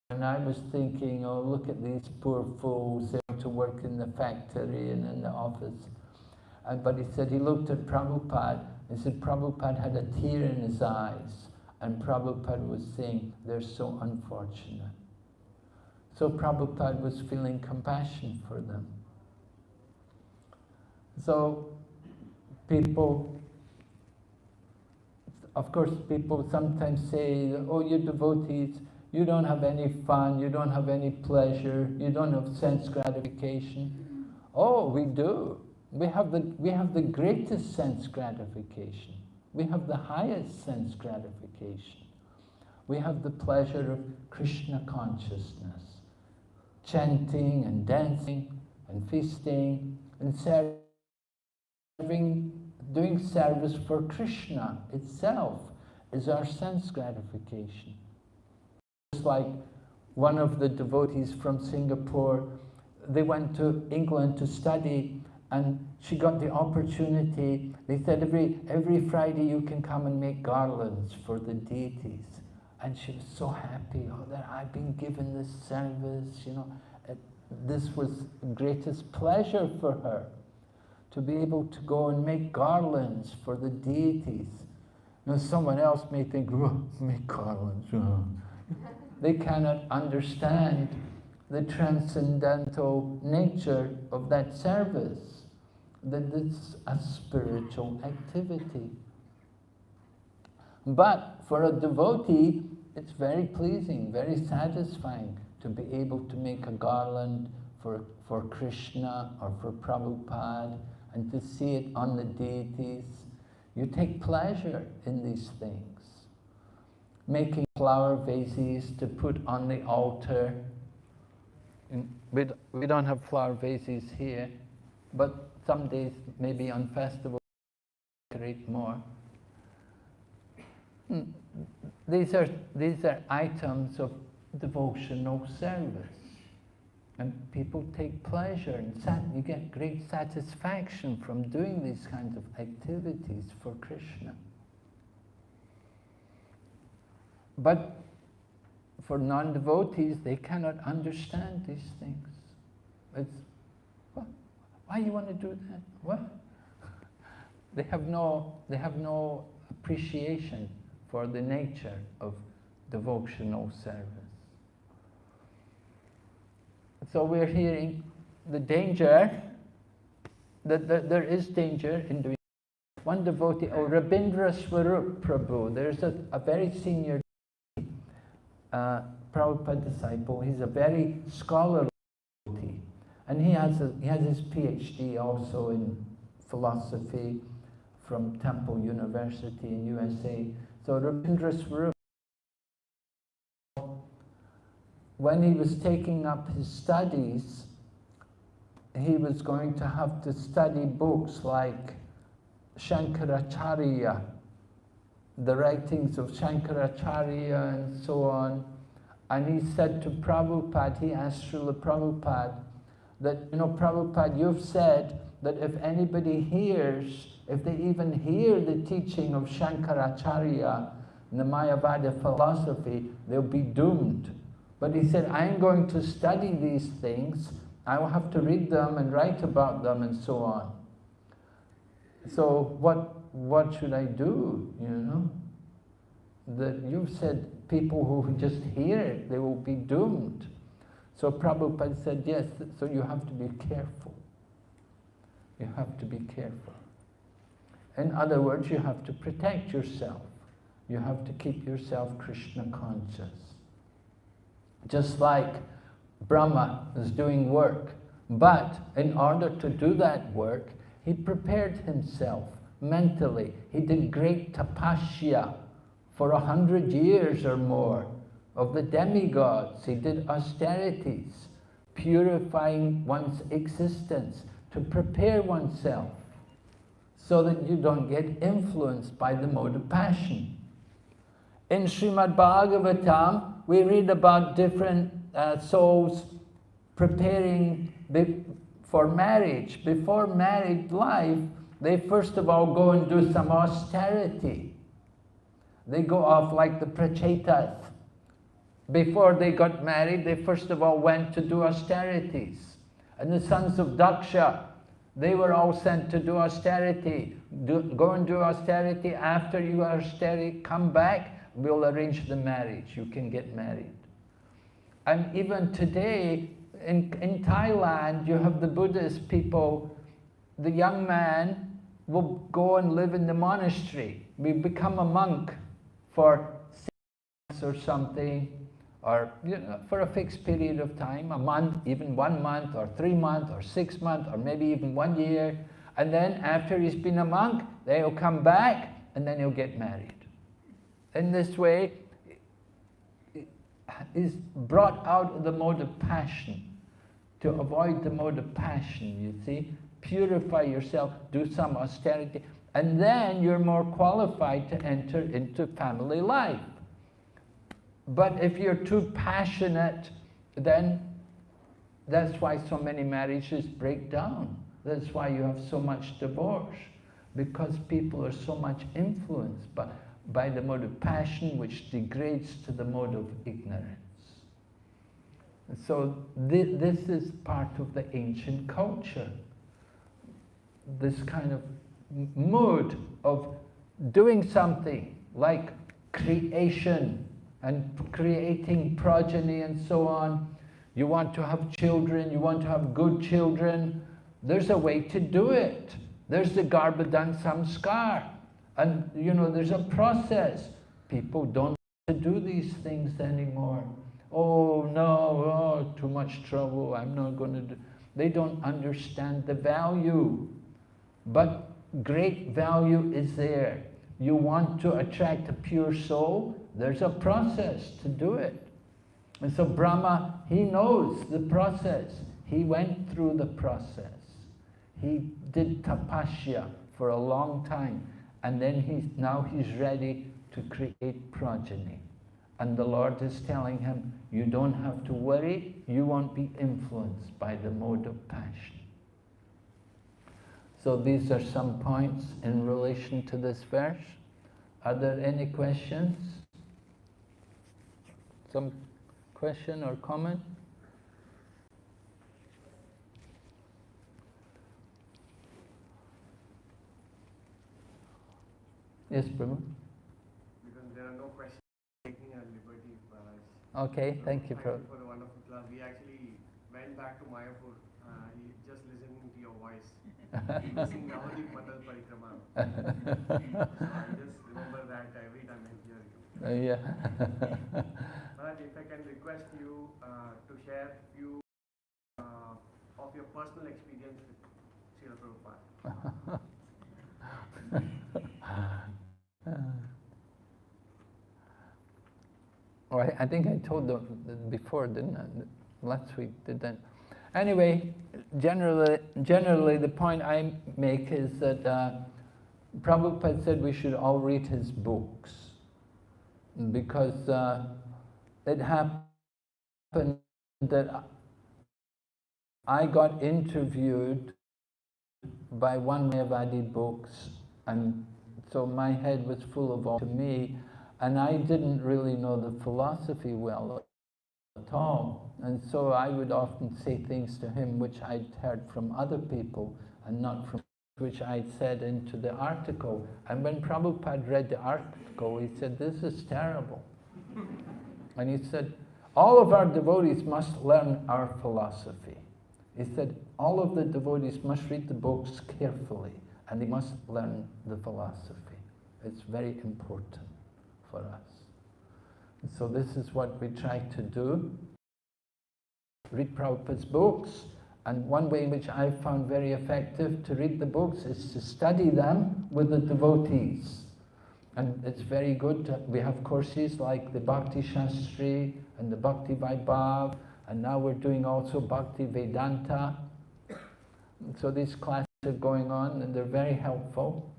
and I was thinking, oh, look at these poor fools, they have to work in the factory and in the office. But he said he looked at Prabhupada, he said Prabhupada had a tear in his eyes, and Prabhupada was saying, they're so unfortunate. So Prabhupada was feeling compassion for them. So people, of course people sometimes say, oh, you devotees, you don't have any fun, you don't have any pleasure, you don't have sense gratification. Oh, we do. We have the greatest sense gratification. We have the highest sense gratification. We have the pleasure of Krishna consciousness, chanting and dancing and feasting and serving, doing service for Krishna itself is our sense gratification. Just like one of the devotees from Singapore, they went to England to study, and she got the opportunity. They said every Friday you can come and make garlands for the deities. And she was so happy, oh, that I've been given this service, you know. This was the greatest pleasure for her, to be able to go and make garlands for the deities. Now someone else may think, oh, make garlands. They cannot understand the transcendental nature of that service, that it's a spiritual activity. But for a devotee, it's very pleasing, very satisfying to be able to make a garland for Krishna or for Prabhupada and to see it on the deities. You take pleasure in these things. Making flower vases to put on the altar. We don't have flower vases here, but some days, maybe on festival, decorate more. These are items of devotional service, and people take pleasure and you get great satisfaction from doing these kinds of activities for Krishna. But for non-devotees, they cannot understand these things. It's, what? Why you want to do that? What? They have no appreciation for the nature of devotional service. So we're hearing the danger, that there is danger in doing. One devotee, Rabindra Swarup Prabhu, there's a very senior Prabhupada disciple. He's a very scholarly devotee, and he has his PhD also in philosophy from Temple University in USA. So Rabindra Swarup, when he was taking up his studies, he was going to have to study books like Shankaracharya, the writings of Shankaracharya and so on. And he said to Prabhupada, he asked Srila Prabhupada, that, you know, Prabhupada, you've said that if anybody hears, if they even hear the teaching of Shankaracharya, the Mayavada philosophy, they'll be doomed. But he said, I'm going to study these things, I will have to read them and write about them and so on. So what should I do, you know? That you've said people who just hear it, they will be doomed. So Prabhupada said, yes, so you have to be careful. You have to be careful. In other words, you have to protect yourself. You have to keep yourself Krishna conscious. Just like Brahma is doing work, but in order to do that work, he prepared himself mentally. He did great tapasya for 100 years or more of the demigods. He did austerities, purifying one's existence to prepare oneself so that you don't get influenced by the mode of passion. In Srimad Bhagavatam, we read about different souls preparing for marriage. Before married life, they first of all go and do some austerity. They go off like the prachetas. Before they got married, they first of all went to do austerities. And the sons of Daksha, they were all sent to do austerity. Go and do austerity. After you are austerity, come back, we'll arrange the marriage. You can get married. And even today, in Thailand, you have the Buddhist people, the young man will go and live in the monastery. We become a monk for 6 months or something, or for a fixed period of time, a month, even 1 month, or 3 months, or 6 months, or maybe even 1 year. And then after he's been a monk, they'll come back, and then he'll get married. In this way, is brought out of the mode of passion, to avoid the mode of passion, you see. Purify yourself, do some austerity, and then you're more qualified to enter into family life. But if you're too passionate, then that's why so many marriages break down. That's why you have so much divorce, because people are so much influenced by the mode of passion, which degrades to the mode of ignorance. So this is part of the ancient culture. This kind of mood of doing something like creation and creating progeny and so on. You want to have children, you want to have good children. There's a way to do it. There's the Garbhadan Samskar. And there's a process. People don't want to do these things anymore. Oh no, too much trouble, I'm not going to do. They don't understand the value. But great value is there. You want to attract a pure soul, there's a process to do it. And so Brahma, he knows the process. He went through the process. He did tapasya for a long time. And then now he's ready to create progeny. And the Lord is telling him, you don't have to worry, you won't be influenced by the mode of passion. So these are some points in relation to this verse. Are there any questions? Some question or comment? Yes, Prabhu? Because there are no questions, taking a liberty. Okay, thank you, Prabhu. For the wonderful class. We actually went back to Mayapur, just listening to your voice. Listening Navadip Patal Parikrama. So I just remember that every time I hear you. Yeah. But if I can request you to share a few of your personal experience with Srila Prabhupada. Oh, I think I told them before, didn't I? Last week, did that. Anyway, generally the point I make is that Prabhupada said we should all read his books, because it happened that I got interviewed by one Mayavadi books, and so my head was full of all to me, and I didn't really know the philosophy well at all. And so I would often say things to him which I'd heard from other people and not from which I'd said into the article. And when Prabhupada read the article, he said, this is terrible. And he said, all of our devotees must learn our philosophy. He said, all of the devotees must read the books carefully, and they must learn the philosophy. It's very important for us. And so this is what we try to do. Read Prabhupada's books, and one way which I found very effective to read the books is to study them with the devotees. And it's very good. We have courses like the Bhakti Shastri and the Bhakti Vaibhav, and now we're doing also Bhakti Vedanta. And so these classes are going on, and they're very helpful.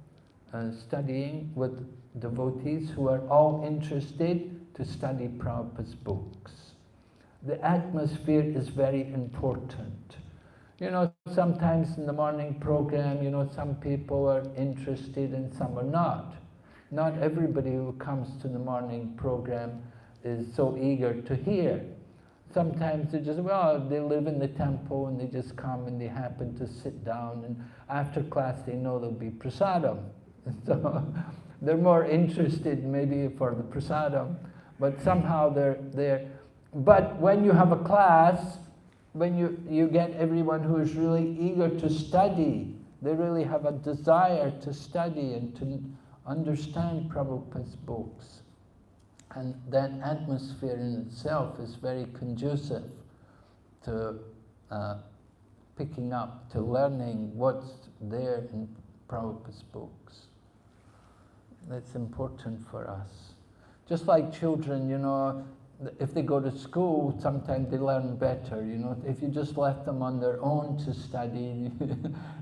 Studying with devotees who are all interested to study Prabhupada's books. The atmosphere is very important. Sometimes in the morning program, some people are interested and some are not. Not everybody who comes to the morning program is so eager to hear. Sometimes they just, well, they live in the temple and they just come and they happen to sit down, and after class they know there'll be prasadam. So they're more interested maybe for the prasadam, but somehow they're there. But when you have a class, when you get everyone who is really eager to study, they really have a desire to study and to understand Prabhupada's books. And that atmosphere in itself is very conducive to picking up, to learning what's there in Prabhupada's books. That's important for us. Just like children, you know, if they go to school, sometimes they learn better, you know. If you just left them on their own to study,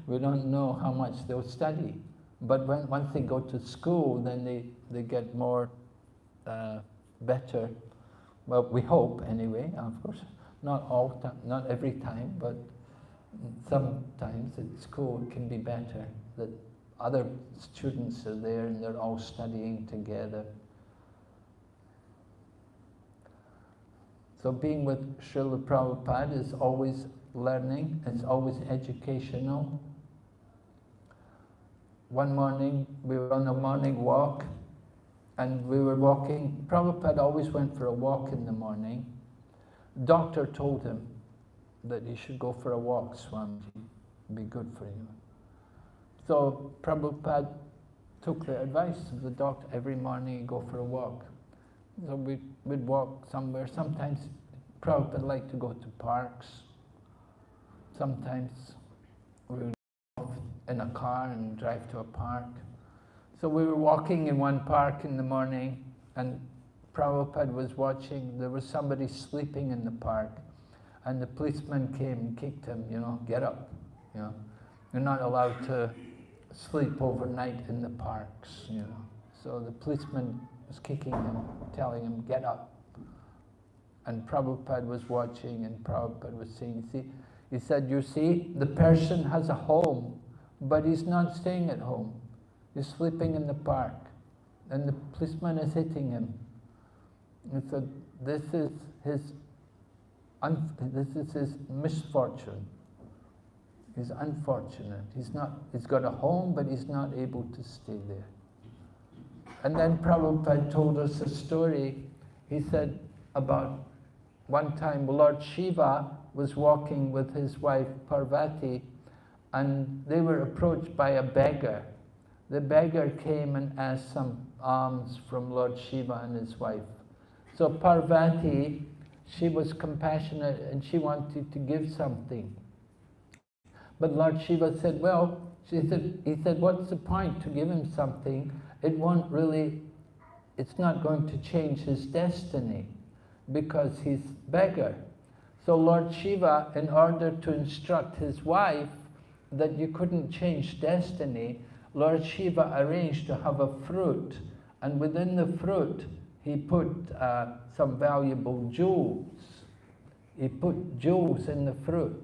we don't know how much they'll study. But once they go to school, then they get more better. Well, we hope anyway, of course. Not every time, but sometimes at school it can be better. That other students are there and they're all studying together. So being with Srila Prabhupada is always learning, it's always educational. One morning, we were on a morning walk, and we were walking. Prabhupada always went for a walk in the morning. Doctor told him that he should go for a walk, Swamiji, it'd be good for you. So Prabhupada took the advice of the doctor. Every morning he'd go for a walk. So we'd walk somewhere. Sometimes Prabhupada liked to go to parks. Sometimes we would go in a car and drive to a park. So we were walking in one park in the morning, and Prabhupada was watching. There was somebody sleeping in the park, and the policeman came and kicked him, you know, get up, you know. You're not allowed to sleep overnight in the parks, you know. So the policeman was kicking him, telling him, get up. And Prabhupada was watching, and Prabhupada was saying, see, he said, you see, the person has a home, but he's not staying at home. He's sleeping in the park, and the policeman is hitting him. He said, this is his misfortune. He's unfortunate. He's got a home, but he's not able to stay there. And then Prabhupada told us a story. He said about one time Lord Shiva was walking with his wife Parvati, and they were approached by a beggar. The beggar came and asked some alms from Lord Shiva and his wife. So Parvati, she was compassionate and she wanted to give something. But Lord Shiva said, well, he said, what's the point to give him something? It won't really, it's not going to change his destiny because he's beggar. So Lord Shiva, in order to instruct his wife that you couldn't change destiny, Lord Shiva arranged to have a fruit, and within the fruit he put some valuable jewels. He put jewels in the fruit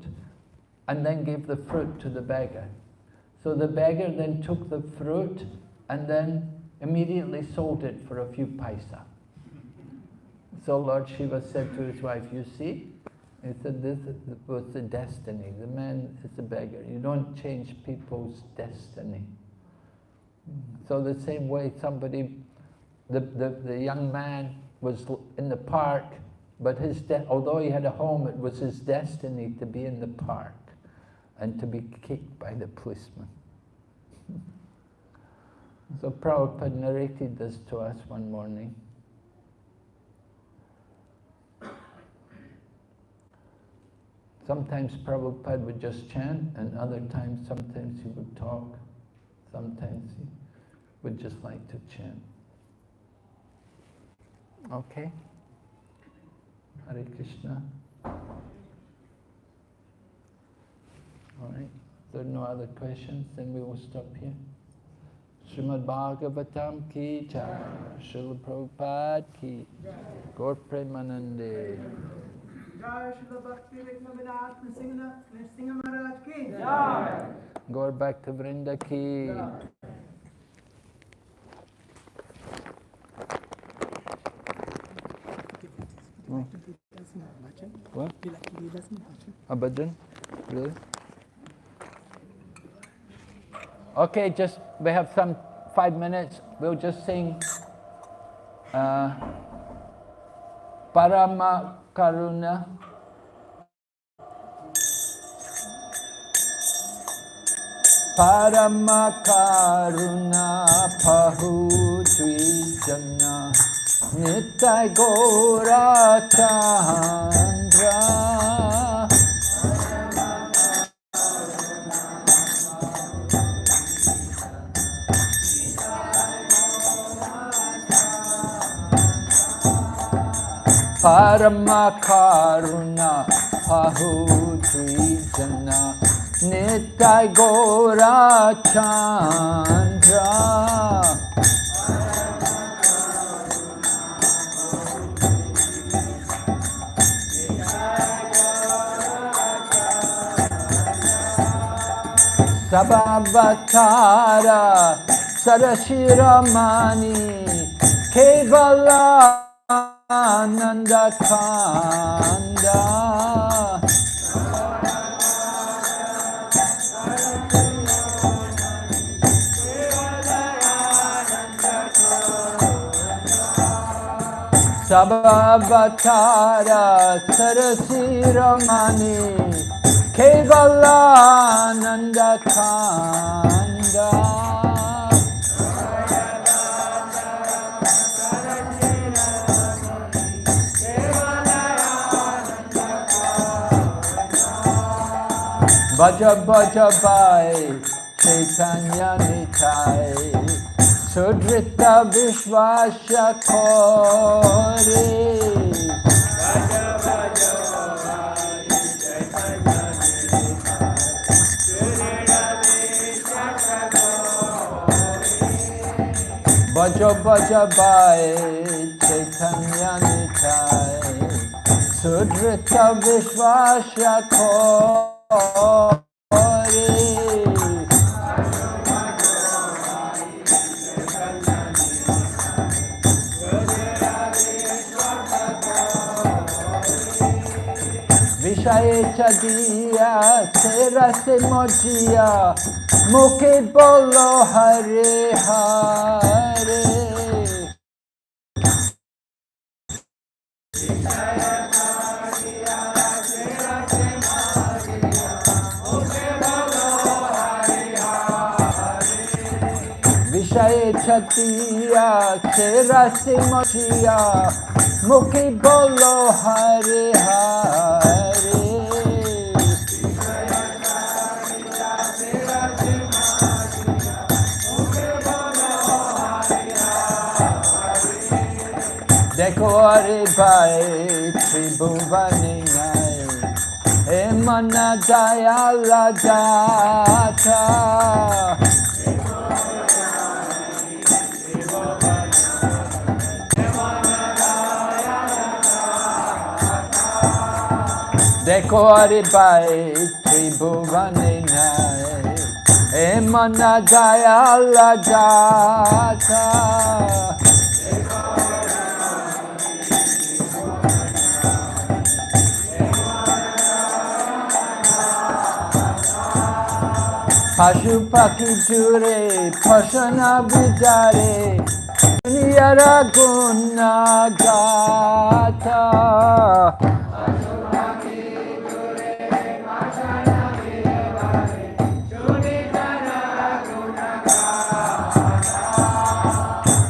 and then gave the fruit to the beggar. So the beggar then took the fruit and then immediately sold it for a few paisa. So Lord Shiva said to his wife, you see, he said, this was the destiny. The man is a beggar. You don't change people's destiny. So the same way somebody, the young man was in the park, but although he had a home, it was his destiny to be in the park and to be kicked by the policeman. So Prabhupada narrated this to us one morning. Sometimes Prabhupada would just chant, and other times, sometimes he would talk. Sometimes he would just like to chant. Okay? Hare Krishna. All right. If there are no other questions, then we will stop here. Srimad Bhagavatam ki jai, Srila Prabhupada ki, Gaur Premanande. Jai Srila Bhakti Viknavinat Narasimha Maharaj ki jai. Gaur Bhakta Vrinda ki. What? A bhajan? Really? Okay, just we have some 5 minutes. We'll just sing Parama Karuna. Parama Karuna Pahu Dvijana Nitai Gora Chandra Parama Karuna Pahu Dvijana Nitai Gora Chandra Sabhavatara Sarashiramani Kevala Nanda Kanda Sabhavatara Sarasiramani Kevalananda Kanda Bhaja Bhaja Bhai Chaitanya Nitai Sudrita Vishwasya Kore Bhaja Bhaja Bhai Chaitanya Nitai Sudrita Vishwasya Kore Vishaye Chadiya Sera Se Mojiya Mukhe Bolo Hare Hare Vishaye Chadiya Sera Se Mojiya Mukhe Bolo Hare Hare Dekho Hare Bhai Tribhuvane Nai Emana Jaya Lajata Dekho Hare Bhai Tribhuvane Nai Emana Jaya Lajata Pashu Paki Jure Pashana Vidare Niyara Guna Gata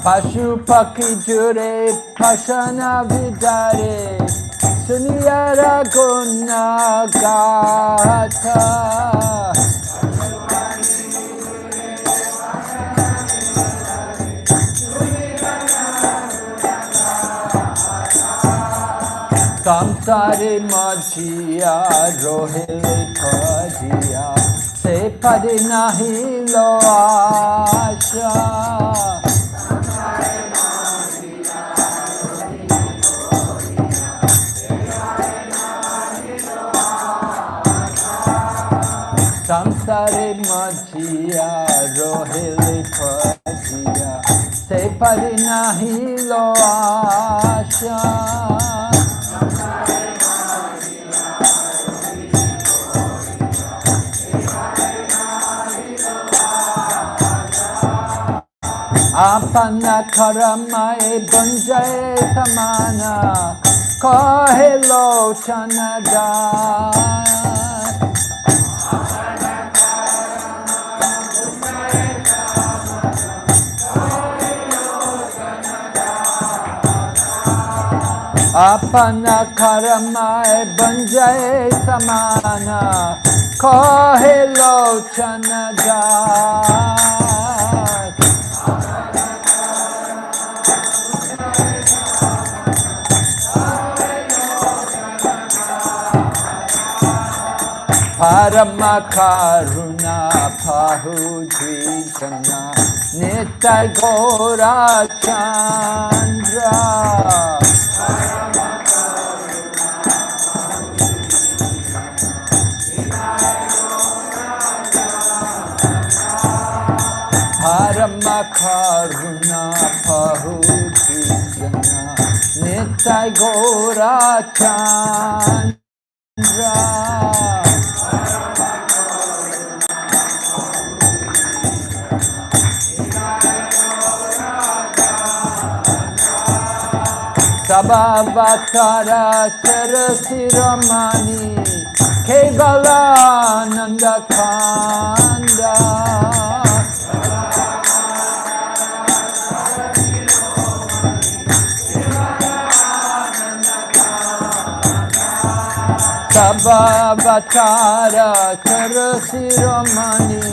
Pashu Paki Jure Pashana Vidare Suniyara Guna Gata Kamsare Majhiya Rohile Pajiya Se Pade Nahi Lo Asha Samsare Majhiya Rohile Pajiya Se Pade Nahi Lo Asha apana karamae banjaye samana kahe lochana das. Apana karamae banjaye samana kahe lochana das. Parama karuna pahu dvijana nitai gora chandra. Parama karuna pahu dvijana nitai gora chandra. Sabhavatara Charasiramani Kevalananda Kanda. Sabhavatara Charasiramani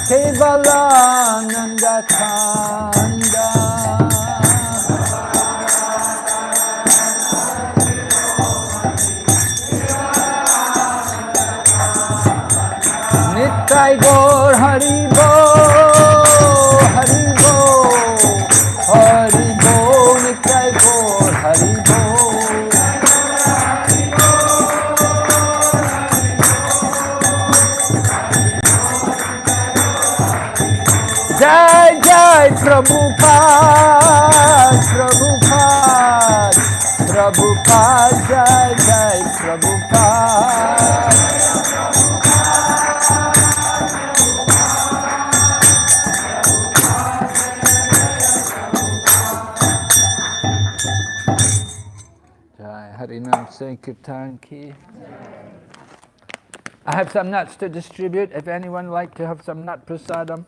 Kevalananda Kanda. Nitai Gaur Hari Bol, Hari Bol, Hari Bol, Nitai Gaur Hari Bol. Jai Jai Prabhupada, Prabhupada, Prabhupada, Jai Jai Prabhupada. Harinam Sankirtan ki. I have some nuts to distribute. If anyone like to have some nut prasadam.